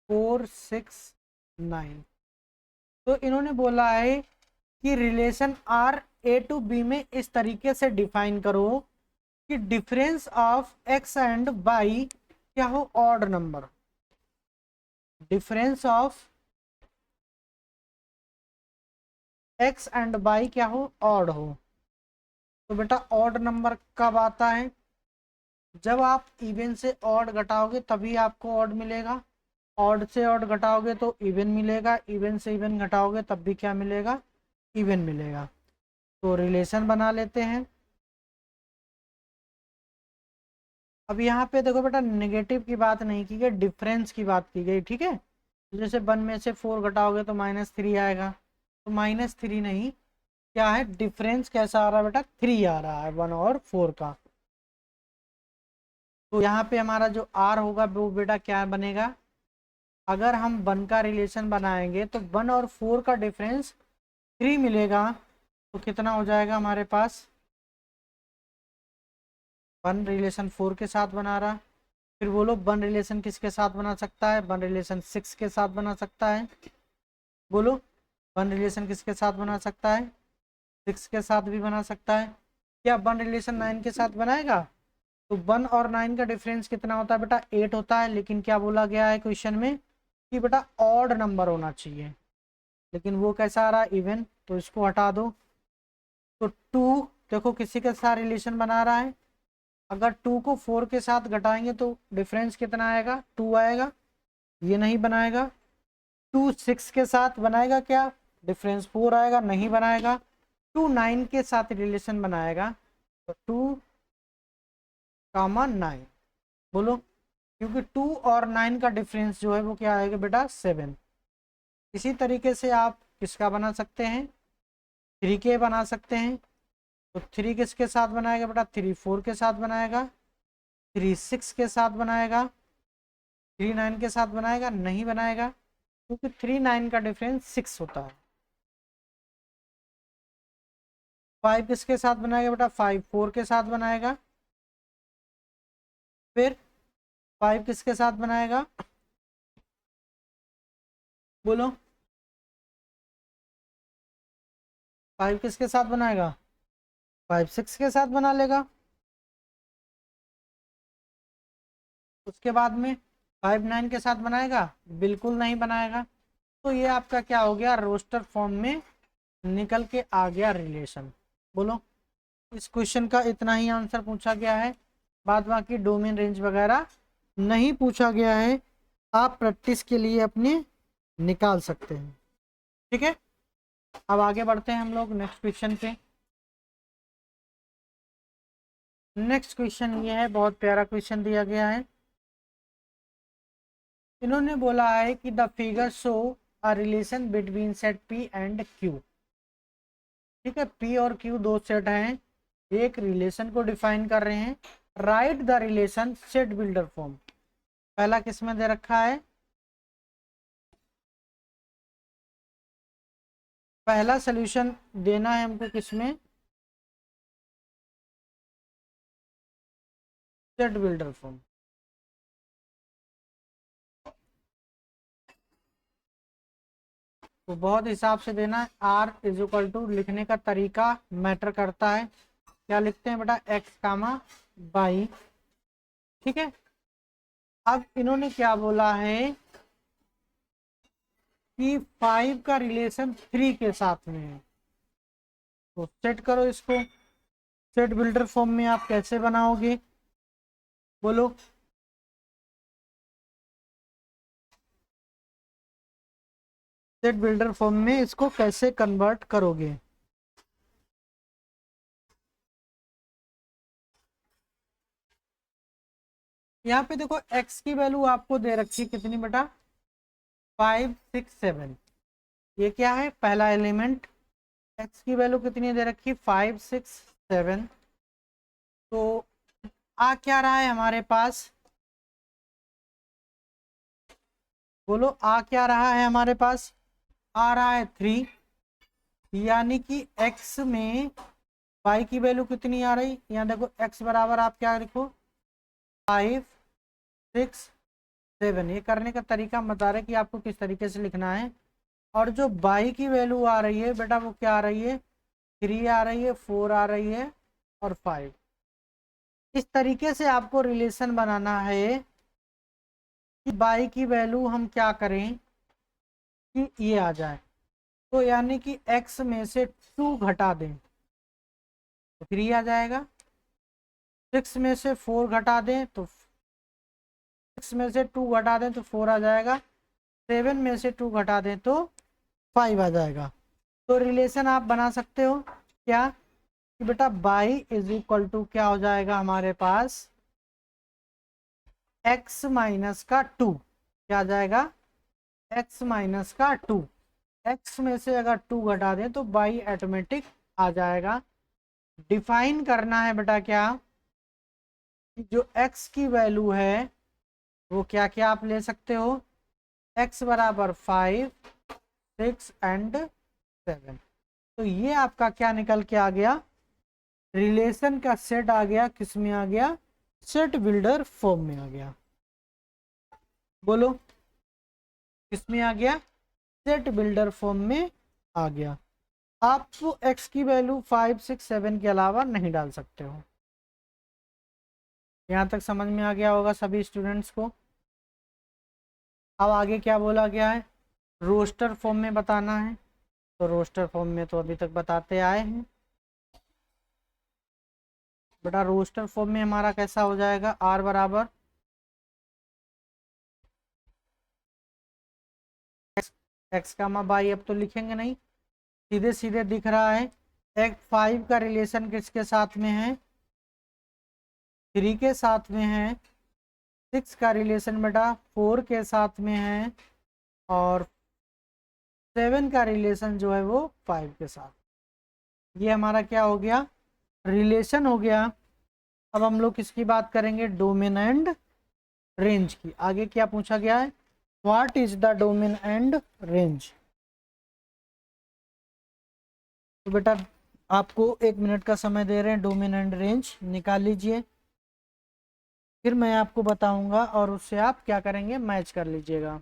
4, 6, 9। तो इन्होंने बोला है कि relation R A to B में इस तरीके से डिफाइन करो कि difference of X and Y क्या हो, odd number, difference of X and Y क्या हो, ऑड हो। तो बेटा ऑड नंबर कब आता है, जब आप इवन से ऑड घटाओगे तभी आपको ऑड मिलेगा, ऑड से ऑड घटाओगे तो इवन मिलेगा, इवन से इवन घटाओगे तब भी क्या मिलेगा, इवन मिलेगा। तो रिलेशन बना लेते हैं। अब यहाँ पे देखो बेटा नेगेटिव की बात नहीं की गई, डिफरेंस की बात की गई। ठीक है, जैसे 1 में से 4 घटाओगे तो -3 आएगा, तो -3 नहीं, क्या है डिफरेंस कैसा आ रहा है बेटा, 3 आ रहा है 1 और 4 का। तो यहाँ पे हमारा जो आर होगा वो बेटा क्या बनेगा, अगर हम 1 का रिलेशन बनाएंगे तो 1 और 4 का डिफरेंस 3 मिलेगा, तो कितना हो जाएगा हमारे पास, 1 रिलेशन 4 के साथ बना रहा। फिर बोलो 1 रिलेशन किसके साथ बना सकता है, 1 रिलेशन 6 के साथ बना सकता है, बोलो 1 रिलेशन किसके साथ बना सकता है, 6 के साथ भी बना सकता है। क्या 1 रिलेशन 9 के साथ बनाएगा, तो 1 और 9 का डिफरेंस कितना होता है बेटा, 8 होता है, लेकिन क्या बोला गया है क्वेश्चन में कि बेटा ऑड नंबर होना चाहिए, लेकिन वो कैसा आ रहा है, इवन, तो इसको हटा दो। तो 2 देखो किसी के साथ रिलेशन बना रहा है, अगर 2 को 4 के साथ घटाएंगे तो डिफरेंस कितना आएगा, 2 आएगा, ये नहीं बनाएगा। 2 6 के साथ बनाएगा क्या, डिफरेंस 4 आएगा, नहीं बनाएगा। 2 9 के साथ रिलेशन बनाएगा, तो 2 कामा 9, बोलो, क्योंकि 2 और 9 का डिफरेंस जो है वो क्या आएगा बेटा 7। इसी तरीके से आप किसका बना सकते हैं, 3 के बना सकते हैं। तो 3 किसके साथ बनाएगा बेटा, 3 4 के साथ बनाएगा, 3 6 के साथ बनाएगा, 3 9 के साथ बनाएगा, नहीं बनाएगा, क्योंकि 3 9 का डिफरेंस 6 होता है। 5 किसके साथ बनाएगा बेटा, 5 4 के साथ बनाएगा, फिर 5 किसके साथ बनाएगा, बोलो, 5 किसके साथ बनाएगा, 5 6 के साथ बना लेगा। उसके बाद में 5 9 के साथ बनाएगा, बिल्कुल नहीं बनाएगा। तो ये आपका क्या हो गया, रोस्टर फॉर्म में निकल के आ गया रिलेशन। बोलो, इस क्वेश्चन का इतना ही आंसर पूछा गया है, बाद बाकी डोमेन रेंज वगैरह नहीं पूछा गया है। आप प्रैक्टिस के लिए अपने निकाल सकते हैं, ठीक है। अब आगे बढ़ते हैं हम लोग नेक्स्ट क्वेश्चन पे। नेक्स्ट क्वेश्चन ये है, बहुत प्यारा क्वेश्चन दिया गया है। इन्होंने बोला है कि the figure show a relation between set P and Q. ठीक है, पी और क्यू दो सेट हैं, एक रिलेशन को डिफाइन कर रहे हैं। Right the relation set builder form. पहला किसमें दे रखा है, पहला सोल्यूशन देना है हमको किसमें, सेट बिल्डर फॉर्म। तो बहुत हिसाब से देना है। आर इज इक्वल टू, लिखने का तरीका मैटर करता है। क्या लिखते हैं बेटा, एक्स कामा बाई। ठीक है, अब इन्होंने क्या बोला है कि 5 का रिलेशन 3 के साथ में है। तो सेट करो इसको, सेट बिल्डर फॉर्म में आप कैसे बनाओगे, बोलो, सेट बिल्डर फॉर्म में इसको कैसे कन्वर्ट करोगे। यहाँ पे देखो x की वैल्यू आपको दे रखी है कितनी बेटा, 5 6 7। ये क्या है, पहला एलिमेंट। x की वैल्यू कितनी दे रखी, 5 6 7। तो आ क्या रहा है हमारे पास, बोलो, आ क्या रहा है हमारे पास, आ रहा है 3। यानी कि x में y की वैल्यू कितनी आ रही, यहाँ देखो x बराबर आप क्या लिखो, 5 6 7। ये करने का तरीका हम बता रहे कि आपको किस तरीके से लिखना है। और जो y की वैल्यू आ रही है बेटा, वो क्या आ रही है, 3 आ रही है, 4 आ रही है और 5। इस तरीके से आपको रिलेशन बनाना है कि y की वैल्यू हम क्या करें कि ये आ जाए। तो यानी कि x में से 2 घटा दें तो 3 आ जाएगा, 6 में से 4 घटा दें तो 6 में से 2 घटा दें तो 4 आ जाएगा, 7 में से 2 घटा दें तो 5 आ जाएगा। तो रिलेशन आप बना सकते हो क्या, कि बेटा y इज इक्वल टू क्या हो जाएगा हमारे पास, x माइनस का 2। क्या आ जाएगा, x माइनस का 2। x में से अगर 2 घटा दें तो y ऑटोमेटिक आ जाएगा। डिफाइन करना है बेटा क्या, कि जो x की वैल्यू है वो क्या क्या आप ले सकते हो, x बराबर 5 6 एंड 7। तो ये आपका क्या निकल के आ गया, रिलेशन का सेट आ गया, किस में आ गया, सेट बिल्डर फॉर्म में आ गया। बोलो, किस में आ गया, सेट बिल्डर फॉर्म में आ गया। आप x की वैल्यू 5 6 7 के अलावा नहीं डाल सकते हो। यहाँ तक समझ में आ गया होगा सभी स्टूडेंट्स को। अब आगे क्या बोला गया है, रोस्टर फॉर्म में बताना है। तो रोस्टर फॉर्म में तो अभी तक बताते आए हैं बेटा। रोस्टर फॉर्म में हमारा कैसा हो जाएगा, r बराबर एक्स कामा वाई अब तो लिखेंगे नहीं, सीधे सीधे दिख रहा है। एक्स 5 का रिलेशन किसके साथ में है, 3 के साथ में है। 6 का रिलेशन बेटा 4 के साथ में है। और 7 का रिलेशन जो है वो 5 के साथ। ये हमारा क्या हो गया, रिलेशन हो गया। अब हम लोग किसकी बात करेंगे, डोमेन एंड रेंज की। आगे क्या पूछा गया है, what is the domain and range. तो बेटा आपको 1 मिनट का समय दे रहे हैं, डोमेन एंड रेंज निकाल लीजिए, फिर मैं आपको बताऊंगा और उससे आप क्या करेंगे, मैच कर लीजिएगा।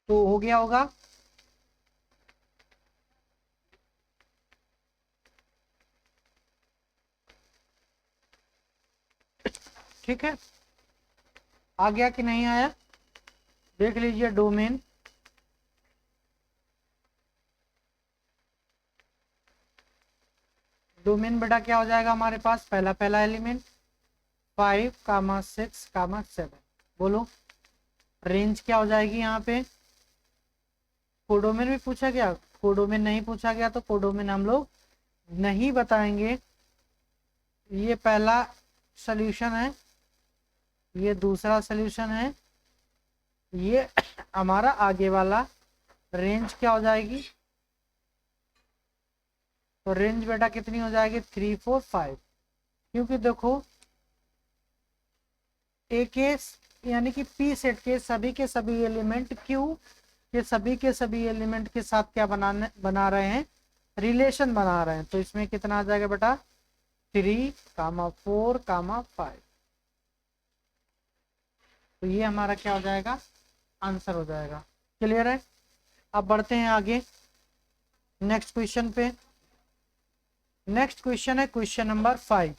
तो हो गया होगा, ठीक है। आ गया कि नहीं आया, देख लीजिए डोमेन। डोमेन बेटा क्या हो जाएगा हमारे पास, पहला पहला एलिमेंट 5 कामा 6 कामा 7। बोलो रेंज क्या हो जाएगी यहाँ पे, कोडोमेन भी पूछा गया, कोडोमेन नहीं पूछा गया तो कोडोमेन हम लोग नहीं बताएंगे। ये पहला सॉल्यूशन है, ये दूसरा सॉल्यूशन है, ये हमारा आगे वाला। रेंज क्या हो जाएगी, तो रेंज बेटा कितनी हो जाएगी, 3 4 5। क्योंकि देखो ए के यानी कि पी सेट के सभी एलिमेंट क्यू के सभी एलिमेंट के साथ क्या बना रहे हैं, रिलेशन बना रहे हैं। तो इसमें कितना आ जाएगा बेटा, 3 कामा 4 कामा 5। तो ये हमारा क्या हो जाएगा, आंसर हो जाएगा। क्लियर है। अब बढ़ते हैं आगे नेक्स्ट क्वेश्चन पे। नेक्स्ट क्वेश्चन है क्वेश्चन नंबर 5।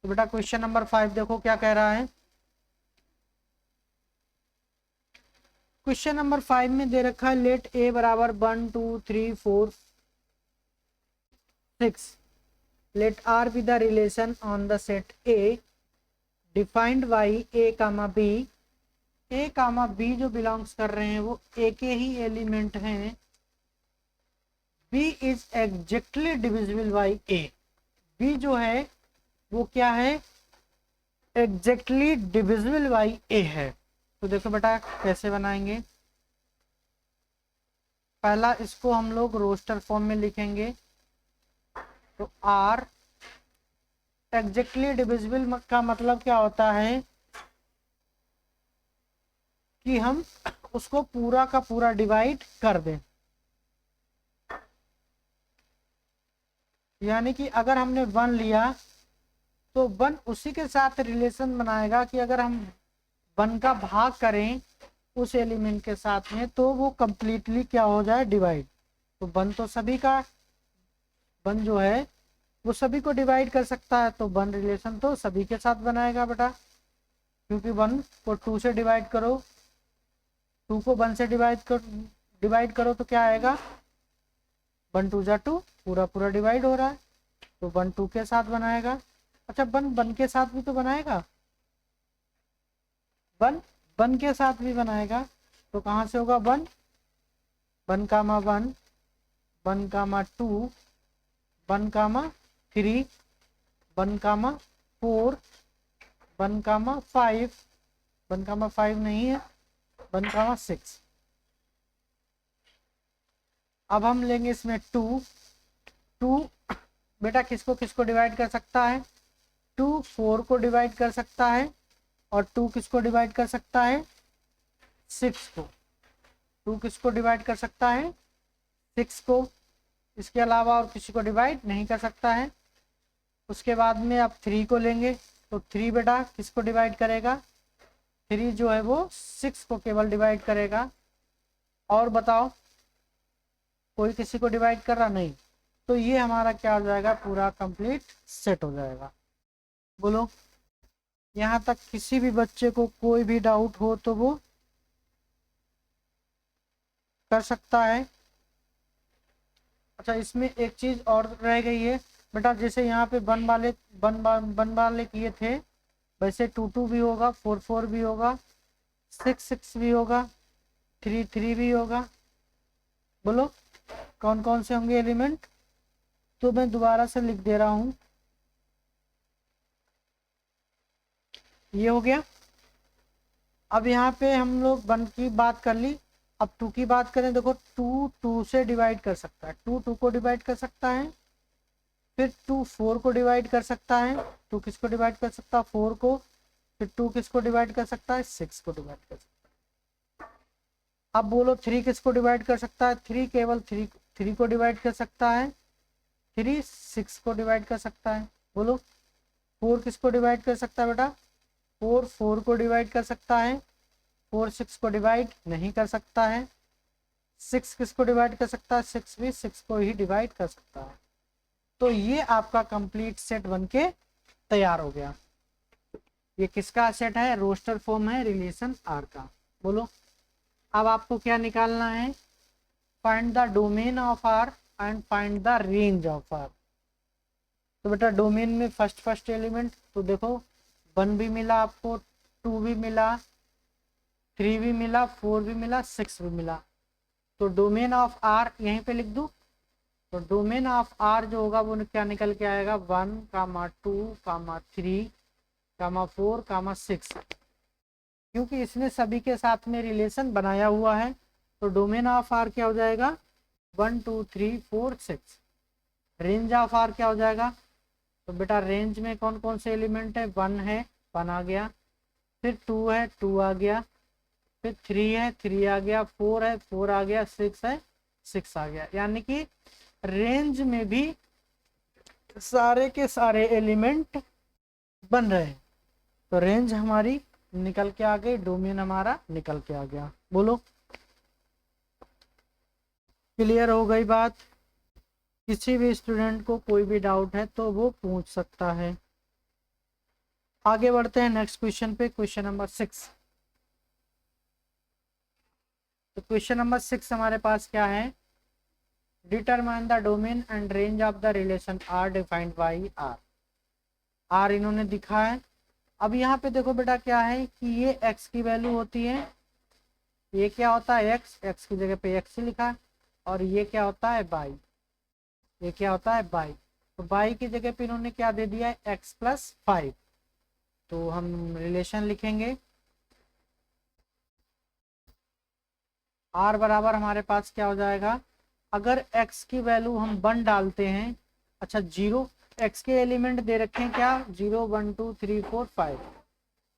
तो बेटा क्वेश्चन नंबर 5 देखो क्या कह रहा है। क्वेश्चन नंबर 5 में दे रखा है लेट ए बराबर 1 2 3 4 6, let R be the relation on the set A defined by A comma B। A comma B जो बिलोंग्स कर रहे हैं वो A के ही एलिमेंट हैं। B is exactly divisible by A। B जो है वो क्या है, एग्जैक्टली डिविजिबल बाई A है। तो देखो बेटा कैसे बनाएंगे, पहला इसको हम लोग रोस्टर फॉर्म में लिखेंगे। तो R एग्जैक्टली डिविजिबल का मतलब क्या होता है कि हम उसको पूरा का पूरा डिवाइड कर दें। यानी कि अगर हमने 1 लिया तो 1 उसी के साथ रिलेशन बनाएगा कि अगर हम 1 का भाग करें उस एलिमेंट के साथ में तो वो कंप्लीटली क्या हो जाए, डिवाइड। तो 1 तो सभी का, 1 जो है वो सभी को डिवाइड कर सकता है, तो 1 रिलेशन तो सभी के साथ बनाएगा बेटा। क्योंकि 1 को 2 से डिवाइड करो, 2 को 1 से डिवाइड करो तो क्या आएगा, 1 2 जा 2, पूरा पूरा डिवाइड हो रहा है। तो 1 2 के साथ बनाएगा। अच्छा 1 1 के साथ भी तो बनाएगा, 1 1 के साथ भी बनाएगा। तो कहाँ से होगा, 1 1 कामा 1 1 कामा 2 1 कामा 3 1 कामा 4 1 कामा 5 1 कामा 5 नहीं है, 1 कामा 6। अब हम लेंगे इसमें 2 2 बेटा किसको किसको डिवाइड कर सकता है, 2 4 को डिवाइड कर सकता है, और 2 किसको डिवाइड कर सकता है, 6 को। 2 किसको डिवाइड कर सकता है, 6 को। इसके अलावा और किसी को डिवाइड नहीं कर सकता है। उसके बाद में आप 3 को लेंगे, तो 3 बेटा किसको डिवाइड करेगा, 3 जो है वो 6 को केवल डिवाइड करेगा। और बताओ कोई किसी को डिवाइड कर रहा नहीं, तो ये हमारा क्या हो जाएगा, पूरा कंप्लीट सेट हो जाएगा। बोलो यहाँ तक किसी भी बच्चे को कोई भी डाउट हो तो वो कर सकता है। अच्छा इसमें एक चीज और रह गई है बेटा, जैसे यहाँ पे वन वाले किए थे, वैसे 2 भी होगा, 4 भी होगा, 6 भी होगा, 3 भी होगा। बोलो कौन कौन से होंगे एलिमेंट, तो मैं दोबारा से लिख दे रहा हूँ। ये हो गया। अब यहाँ पे हम लोग 1 की बात कर ली, अब 2 की बात करें। देखो 2 से डिवाइड कर सकता है, 2 को डिवाइड कर सकता है, फिर 2 4 को डिवाइड कर सकता है। 2 किसको डिवाइड कर सकता है, 4 को। फिर 2 किसको डिवाइड कर सकता है, 6 को डिवाइड कर सकता है। अब बोलो 3 किसको डिवाइड कर सकता है, 3 केवल 3 को डिवाइड कर सकता है। 3 6 को डिवाइड कर सकता है। बोलो 4 किसको डिवाइड कर सकता है बेटा, 4 को डिवाइड कर सकता है। 4 6 को डिवाइड नहीं कर सकता है। 6 किसको डिवाइड कर सकता है, 6 भी 6 को ही डिवाइड कर सकता है। तो ये आपका कंप्लीट सेट बनके तैयार हो गया। ये किसका सेट है, रोस्टर फॉर्म है रिलेशन आर का। बोलो अब आपको क्या निकालना है, find the domain of R and find the range of R. तो बेटा डोमेन में फर्स्ट एलिमेंट, तो देखो 1 भी मिला आपको, 2 भी मिला, 3 भी मिला, 4 भी मिला, 6 भी मिला। तो डोमेन ऑफ आर यहीं पे लिख दूं, तो डोमेन ऑफ आर जो होगा वो क्या निकल के आएगा, 1, 2, 3, 4, 6। क्योंकि इसने सभी के साथ में रिलेशन बनाया हुआ है, तो डोमेन ऑफ आर क्या हो जाएगा, 1 2 3 4 6। रेंज ऑफ आर क्या हो जाएगा, तो बेटा रेंज में कौन कौन से एलिमेंट है, 1 है, 1 आ गया, फिर 2 है, 2 आ गया, फिर 3 है, 3 आ गया, 4 है, 4 आ गया, 6 है, 6 आ गया। यानी कि रेंज में भी सारे के सारे एलिमेंट बन रहे हैं। तो रेंज हमारी निकल के आ गई, डोमेन हमारा निकल के आ गया। बोलो क्लियर हो गई बात। किसी भी स्टूडेंट को कोई भी डाउट है तो वो पूछ सकता है। आगे बढ़ते हैं नेक्स्ट क्वेश्चन पे, क्वेश्चन नंबर 6। तो क्वेश्चन नंबर 6 हमारे पास क्या है, determine the domain and range of the relation R defined by R. R इन्होंने दिखा है। अब यहाँ पे देखो बेटा क्या है कि ये x की वैल्यू होती है, ये क्या होता है x की जगह पे x लिखा है, और ये क्या होता है y, ये क्या होता है y। तो y की जगह पे इन्होंने क्या दे दिया है, x + 5। तो हम रिलेशन लिखेंगे, r बराबर हमारे पास क्या हो जाएगा, अगर x की वैल्यू हम 1 डालते हैं, अच्छा 0, x के एलिमेंट दे रखे हैं क्या, 0 1 2 3 4 5।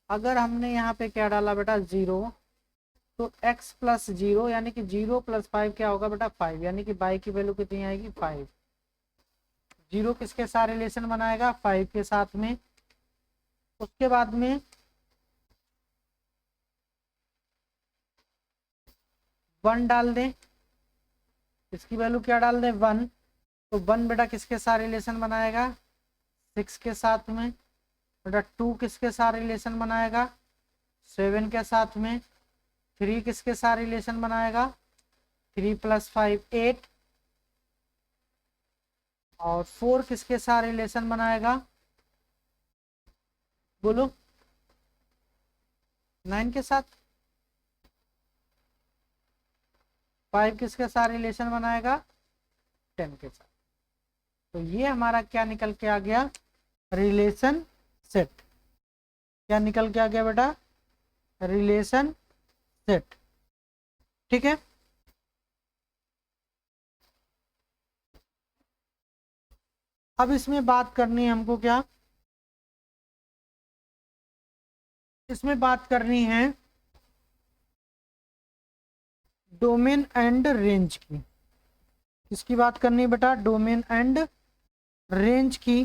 अगर हमने यहाँ पे क्या डाला बेटा 0, तो x + 0 यानी कि 0 + 5 क्या होगा बेटा 5, यानी कि y की वैल्यू कितनी आएगी 5। 0 किसके साथ रिलेशन बनाएगा, 5 के साथ में। उसके बाद में 1 डाल दें, इसकी वैल्यू क्या डाल दें 1। तो 1 बेटा किसके साथ रिलेशन बनाएगा, 6 के साथ में। बेटा 2 किसके साथ रिलेशन बनाएगा, 7 के साथ में। 3 किसके साथ रिलेशन बनाएगा, 3 + 5 8। और 4 किसके साथ रिलेशन बनाएगा, बोलो 9 के साथ। 5 किसके साथ रिलेशन बनाएगा, 10 के साथ। तो ये हमारा क्या निकल के आ गया, रिलेशन सेट। क्या निकल के आ गया बेटा, रिलेशन सेट। ठीक है। अब इसमें बात करनी है हमको, क्या इसमें बात करनी है डोमेन एंड रेंज की। किसकी बात करनी है बेटा, डोमेन एंड रेंज की।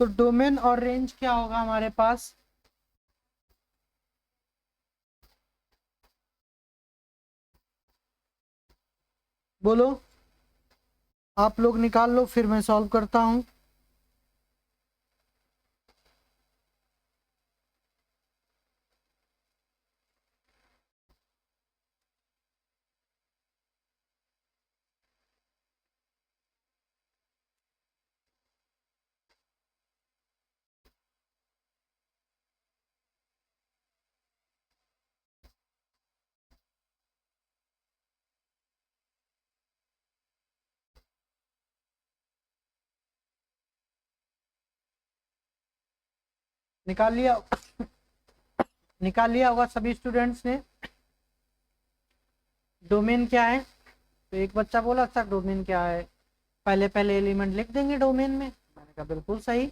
तो डोमेन और रेंज क्या होगा हमारे पास? बोलो, आप लोग निकाल लो, फिर मैं सॉल्व करता हूं। निकाल लिया? निकाल लिया होगा सभी स्टूडेंट्स ने। डोमेन क्या है? तो एक बच्चा बोला सर डोमेन क्या है, पहले पहले एलिमेंट लिख देंगे डोमेन में। मैंने कहा बिल्कुल सही।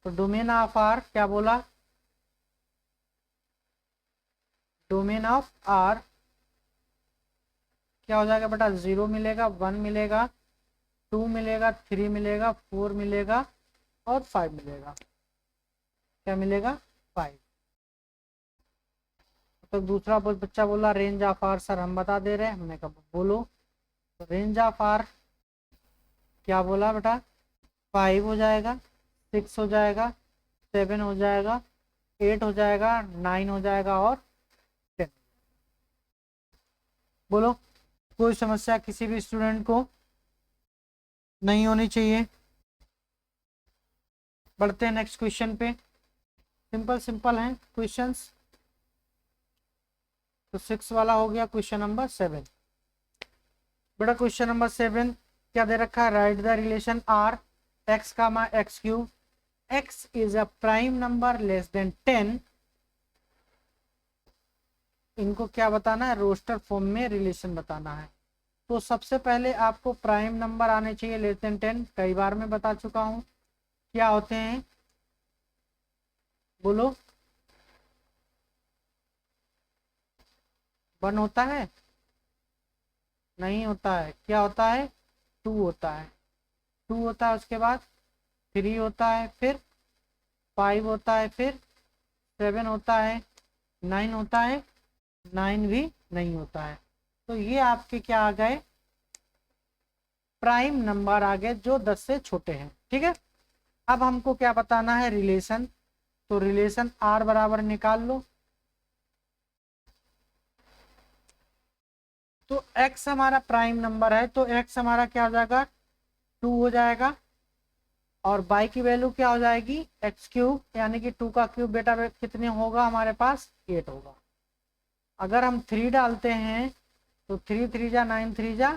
तो डोमेन ऑफ आर क्या बोला? डोमेन ऑफ आर क्या हो जाएगा बेटा? 0 मिलेगा, 1 मिलेगा, 2 मिलेगा, 3 मिलेगा, 4 मिलेगा और 5 मिलेगा। क्या मिलेगा? 5। तो दूसरा बच्चा बोला रेंज ऑफ आर सर हम बता दे रहे हैं। हमने कहा बोलो। तो रेंज ऑफ आर क्या बोला बेटा? 5 हो जाएगा, 6 हो जाएगा, 7 हो जाएगा, 8 हो जाएगा, 9 हो जाएगा और 10। बोलो, कोई समस्या किसी भी स्टूडेंट को नहीं होनी चाहिए। बढ़ते हैं नेक्स्ट क्वेश्चन पे। सिंपल सिंपल हैं क्वेश्चंस। तो 6 वाला हो गया। Question number 7। बेटा क्वेश्चन नंबर 7 क्या दे रखा है? Write the relation R x comma X cube X is a prime number less than 10। इनको क्या बताना है? रोस्टर फॉर्म में रिलेशन बताना है। तो सबसे पहले आपको प्राइम नंबर आने चाहिए लेस देन 10। कई बार मैं बता चुका हूं क्या होते हैं। बोलो, 1 होता है? नहीं होता है। क्या होता है? 2 होता है। 2 होता है, उसके बाद 3 होता है, फिर 5 होता है, फिर 7 होता है, 9 होता है, 9 भी नहीं होता है। तो ये आपके क्या आ गए? प्राइम नंबर आ गए जो 10 से छोटे हैं। ठीक है। अब हमको क्या बताना है? रिलेशन। तो रिलेशन आर बराबर निकाल लो। तो एक्स हमारा प्राइम नंबर है, तो एक्स हमारा क्या हो जाएगा? 2 हो जाएगा। और बाई की वैल्यू क्या हो जाएगी? एक्स क्यूब, यानी कि 2 का क्यूब बेटा कितने होगा हमारे पास? 8 होगा। अगर हम 3 डालते हैं तो 3 3 जा 9 3 जा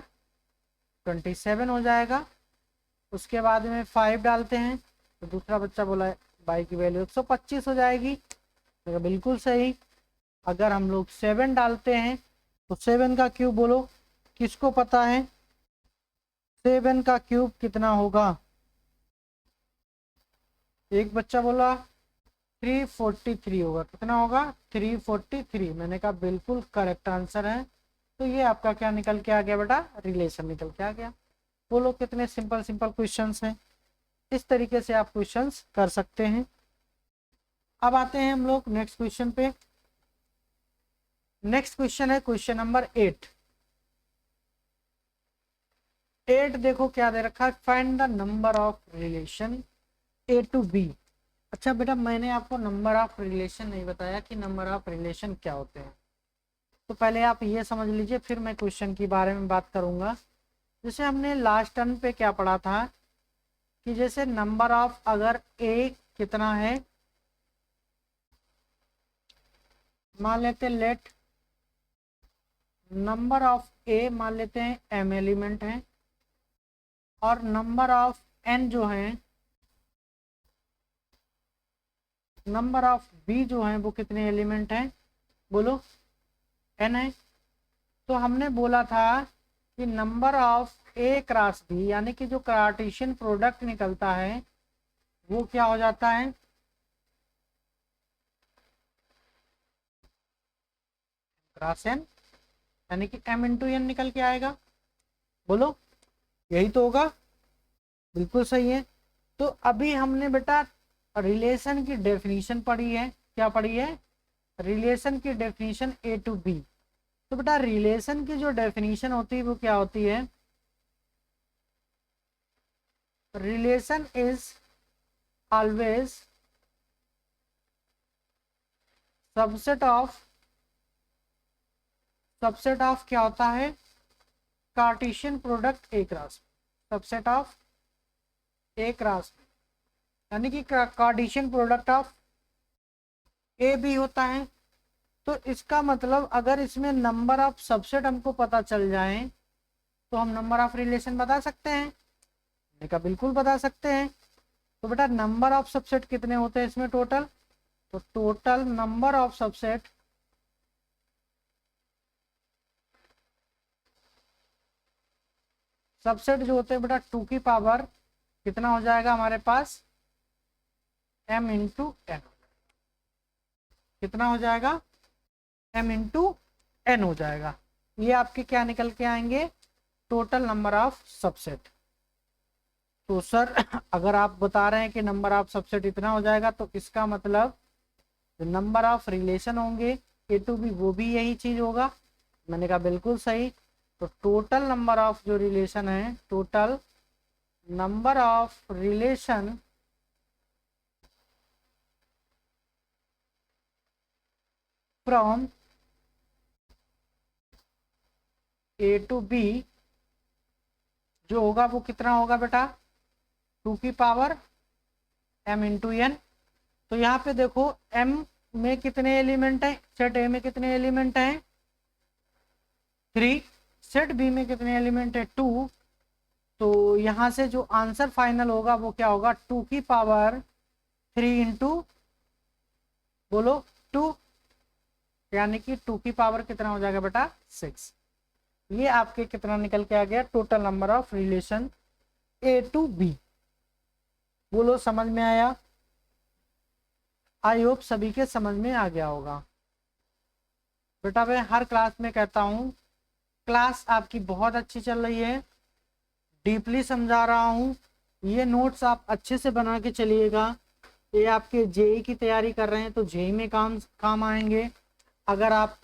27 हो जाएगा। उसके बाद में 5 डालते हैं तो दूसरा बच्चा बोला है बाई की वैल्यू 125 हो जाएगी। तो बिल्कुल सही। अगर हम लोग 7 डालते हैं तो 7 का क्यूब बोलो, किसको पता है 7 का क्यूब कितना होगा? एक बच्चा बोला 343 होगा। कितना होगा? 343। मैंने कहा बिल्कुल करेक्ट आंसर है। तो ये आपका क्या निकल के आ गया बेटा? रिलेशन निकल के आ गया। बोलो, कितने सिंपल सिंपल क्वेश्चंस हैं। इस तरीके से आप क्वेश्चंस कर सकते हैं। अब आते हैं हम लोग नेक्स्ट क्वेश्चन पे। नेक्स्ट क्वेश्चन है क्वेश्चन नंबर 8। 8 देखो क्या दे रखा है? Find the number of relation A to B. अच्छा बेटा, मैंने आपको नंबर ऑफ रिलेशन नहीं बताया कि नंबर ऑफ रिलेशन क्या होते हैं। तो पहले आप ये समझ लीजिए, फिर मैं क्वेश्चन के बारे में बात करूंगा। जैसे हमने लास्ट टर्म पे क्या पढ़ा था कि जैसे नंबर ऑफ, अगर ए कितना है, मान लेते हैं लेट नंबर ऑफ ए मान लेते हैं एम एलिमेंट है, और नंबर ऑफ एन जो है, नंबर ऑफ बी जो है वो कितने एलिमेंट हैं? बोलो, एन है। तो हमने बोला था कि number of A cross B, यानी कि जो कार्टेशियन प्रोडक्ट निकलता है वो क्या हो जाता है? क्रॉस एन, यानी कि एम इंटू एन निकल के आएगा। बोलो, यही तो होगा। बिल्कुल सही है। तो अभी हमने बेटा रिलेशन की डेफिनेशन पढ़ी है। क्या पढ़ी है? रिलेशन की डेफिनेशन ए टू बी। तो बेटा रिलेशन की जो डेफिनेशन होती है वो क्या होती है? Relation is always subset of क्या होता है? Cartesian product A cross, subset of A cross, यानी कि कार्टेशियन प्रोडक्ट ऑफ ए भी होता है। तो इसका मतलब अगर इसमें नंबर ऑफ सबसेट हमको पता चल जाए तो हम नंबर ऑफ रिलेशन बता सकते हैं? का बिल्कुल बता सकते हैं। तो बेटा नंबर ऑफ सबसेट कितने होते हैं इसमें टोटल? तो टोटल नंबर ऑफ सबसेट जो होते हैं बेटा 2 की पावर कितना हो जाएगा हमारे पास? m into N. कितना हो जाएगा? m इंटू एन हो जाएगा। ये आपके क्या निकल के आएंगे? Total number of subset. तो सर अगर आप बता रहे हैं कि नंबर ऑफ सबसेट इतना हो जाएगा तो इसका मतलब जो नंबर ऑफ रिलेशन होंगे ए टू बी वो भी यही चीज होगा। मैंने कहा बिल्कुल सही। तो टोटल नंबर ऑफ जो रिलेशन है, total number of relation from A to B जो होगा वो कितना होगा बेटा? 2 की पावर m इंटू एन। तो यहाँ पे देखो m में कितने एलिमेंट हैं? सेट ए में कितने एलिमेंट हैं? 3। सेट बी में कितने एलिमेंट है? 2। तो यहाँ से जो आंसर फाइनल होगा वो क्या होगा? 2 की पावर 3 इंटू बोलो 2, यानी कि 2 की पावर कितना हो जाएगा बेटा? 6। ये आपके कितना निकल के आ गया? Total number of relation A to B. बोलो समझ में आया? आई होप सभी के समझ में आ गया होगा। बेटा मैं हर क्लास में कहता हूँ क्लास आपकी बहुत अच्छी चल रही है, डीपली समझा रहा हूँ। ये नोट्स आप अच्छे से बना के चलिएगा। ये आपके जेई की तैयारी कर रहे हैं तो जेई में काम आएंगे। अगर आप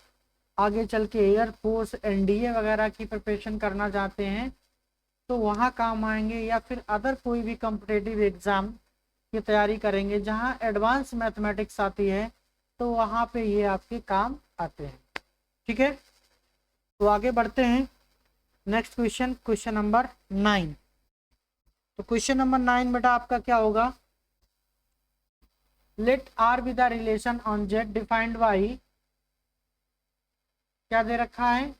आगे चल के एयरफोर्स एनडीए वगैरह की प्रिपरेशन करना चाहते हैं तो वहाँ काम आएंगे, या फिर अदर कोई भी कॉम्पिटिटिव एग्ज़ाम की तैयारी करेंगे जहाँ एडवांस मैथमेटिक्स आती है तो वहाँ पे ये आपके काम आते हैं। ठीक है, तो आगे बढ़ते हैं। Next question, question number 9। तो क्वेश्चन नंबर 9 बेटा आपका क्या होगा? Let R be the relation on Z defined by, क्या दे रखा है?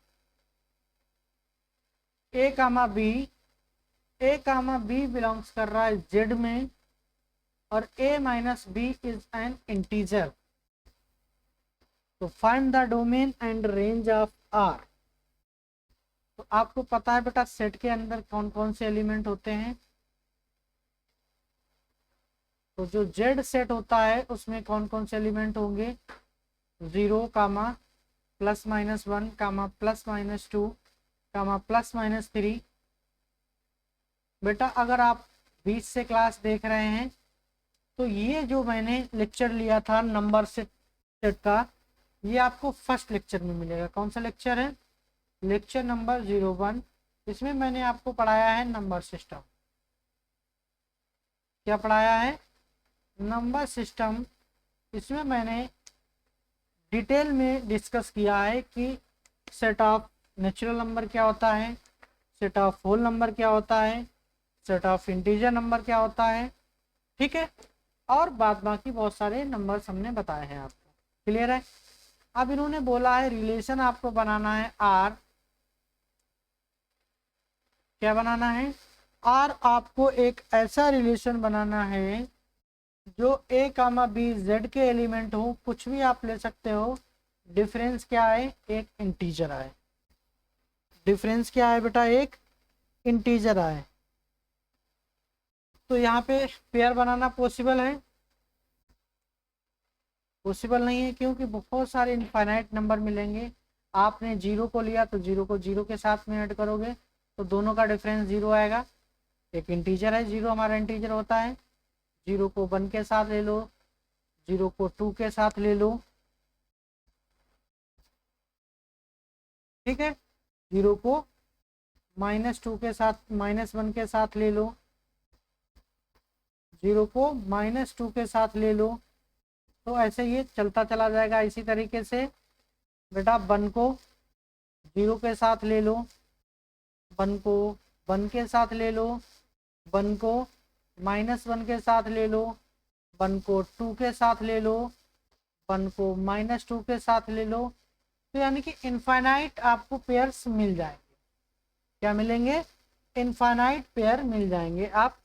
ए कामा बी बिलोंग्स कर रहा है जेड में और a minus B is an integer. तो find the domain and range of R. तो आपको पता है बेटा सेट के अंदर कौन कौन से एलिमेंट होते हैं? तो जो जेड सेट होता है उसमें कौन कौन से एलिमेंट होंगे? 0 कामा प्लस माइनस 1 कामा प्लस माइनस 2 कामा प्लस माइनस 3। बेटा अगर आप बीच से क्लास देख रहे हैं तो ये जो मैंने लेक्चर लिया था नंबर सेट का, ये आपको फर्स्ट लेक्चर में मिलेगा। कौन सा लेक्चर है? Lecture number 01। इसमें मैंने आपको पढ़ाया है नंबर सिस्टम। क्या पढ़ाया है? Number system. इसमें मैंने डिटेल में डिस्कस किया है कि सेट ऑफ नेचुरल नंबर क्या होता है, सेट ऑफ होल नंबर क्या होता है, सेट ऑफ इंटीजर नंबर क्या होता है। ठीक है, और बाद बाकी बहुत सारे नंबर्स हमने बताए हैं आपको। क्लियर है? अब इन्होंने बोला है रिलेशन आपको बनाना है आर। क्या बनाना है? आर आपको एक ऐसा रिलेशन बनाना है जो ए कामा बी जेड के एलिमेंट हो, कुछ भी आप ले सकते हो। डिफरेंस क्या है? एक इंटीजर आए। डिफरेंस क्या है बेटा? एक इंटीजर आए। तो यहाँ पे पेयर बनाना पॉसिबल है? पॉसिबल नहीं है, क्योंकि बहुत सारे इनफाइनाइट नंबर मिलेंगे। आपने 0 को लिया तो 0 को 0 के साथ में ऐड करोगे तो दोनों का डिफरेंस 0 आएगा। एक इंटीजर है, 0 हमारा इंटीजर होता है। 0 को 1 के साथ ले लो, 0 को 2 के साथ ले लो, ठीक है। 0 को -2 के साथ, -1 के साथ ले लो, 0 को -2 के साथ ले लो। तो ऐसे ये चलता चला जाएगा। इसी तरीके से बेटा 1 को 0 के साथ ले लो, 1 को 1 के साथ ले लो, 1 को -1 के साथ ले लो, 1 को 2 के साथ ले लो, 1 को -2 के साथ ले लो। तो यानी कि इनफाइनाइट आपको पेयर्स मिल जाएंगे। क्या मिलेंगे? इनफाइनाइट पेयर मिल जाएंगे। आप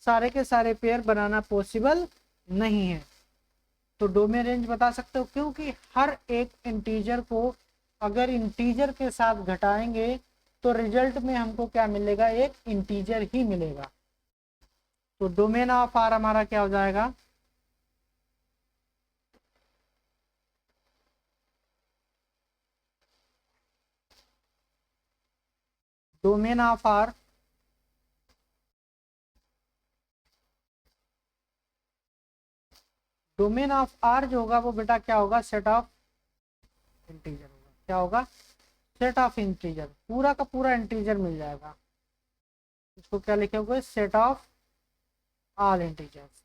सारे के सारे पेयर बनाना पॉसिबल नहीं है। तो डोमेन रेंज बता सकते हो, क्योंकि हर एक इंटीजर को अगर इंटीजर के साथ घटाएंगे तो रिजल्ट में हमको क्या मिलेगा? एक इंटीजर ही मिलेगा। तो डोमेन ऑफ आर हमारा क्या हो जाएगा? Domain of R domain of R जो होगा वो बेटा क्या होगा? सेट ऑफ इंटीजर होगा। क्या होगा? Set of integer. पूरा का पूरा इंटीजर मिल जाएगा। इसको क्या लिखे? Set of all integers.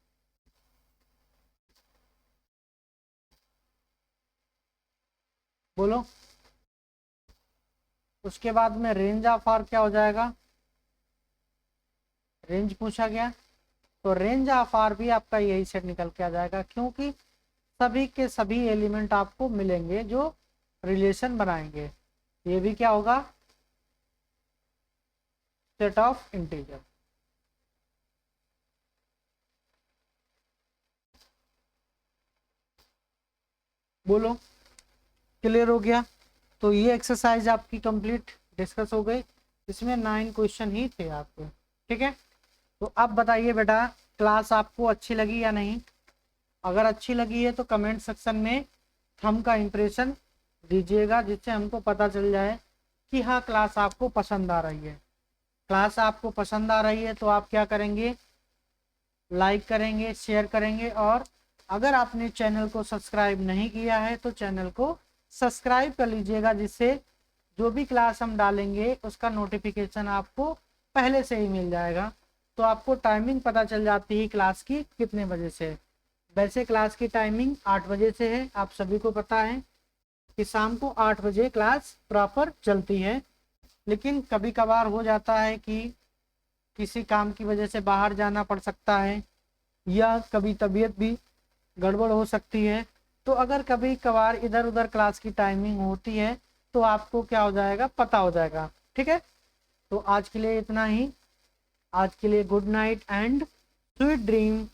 बोलो। उसके बाद में रेंज ऑफ आर क्या हो जाएगा? रेंज पूछा गया तो रेंज ऑफ आर भी आपका यही सेट निकल के आ जाएगा, क्योंकि सभी के सभी एलिमेंट आपको मिलेंगे जो रिलेशन बनाएंगे। ये भी क्या होगा? Set of integer. बोलो। क्लियर हो गया? तो ये एक्सरसाइज आपकी कंप्लीट डिस्कस हो गई। इसमें 9 क्वेश्चन ही थे आपके, ठीक है। तो अब बताइए बेटा, क्लास आपको अच्छी लगी या नहीं? अगर अच्छी लगी है तो कमेंट सेक्शन में थंब का इंप्रेशन दीजिएगा, जिससे हमको पता चल जाए कि हाँ क्लास आपको पसंद आ रही है। क्लास आपको पसंद आ रही है तो आप क्या करेंगे? लाइक करेंगे, शेयर करेंगे, और अगर आपने चैनल को सब्सक्राइब नहीं किया है तो चैनल को सब्सक्राइब कर लीजिएगा, जिससे जो भी क्लास हम डालेंगे उसका नोटिफिकेशन आपको पहले से ही मिल जाएगा। तो आपको टाइमिंग पता चल जाती है क्लास की कितने बजे से। वैसे क्लास की टाइमिंग 8 बजे से है, आप सभी को पता है कि शाम को 8 बजे क्लास प्रॉपर चलती है। लेकिन कभी कभार हो जाता है कि किसी काम की वजह से बाहर जाना पड़ सकता है, या कभी तबीयत भी गड़बड़ हो सकती है। तो अगर कभी कभार इधर उधर क्लास की टाइमिंग होती है तो आपको क्या हो जाएगा? पता हो जाएगा, ठीक है। तो आज के लिए इतना ही। आज के लिए good night and sweet dream.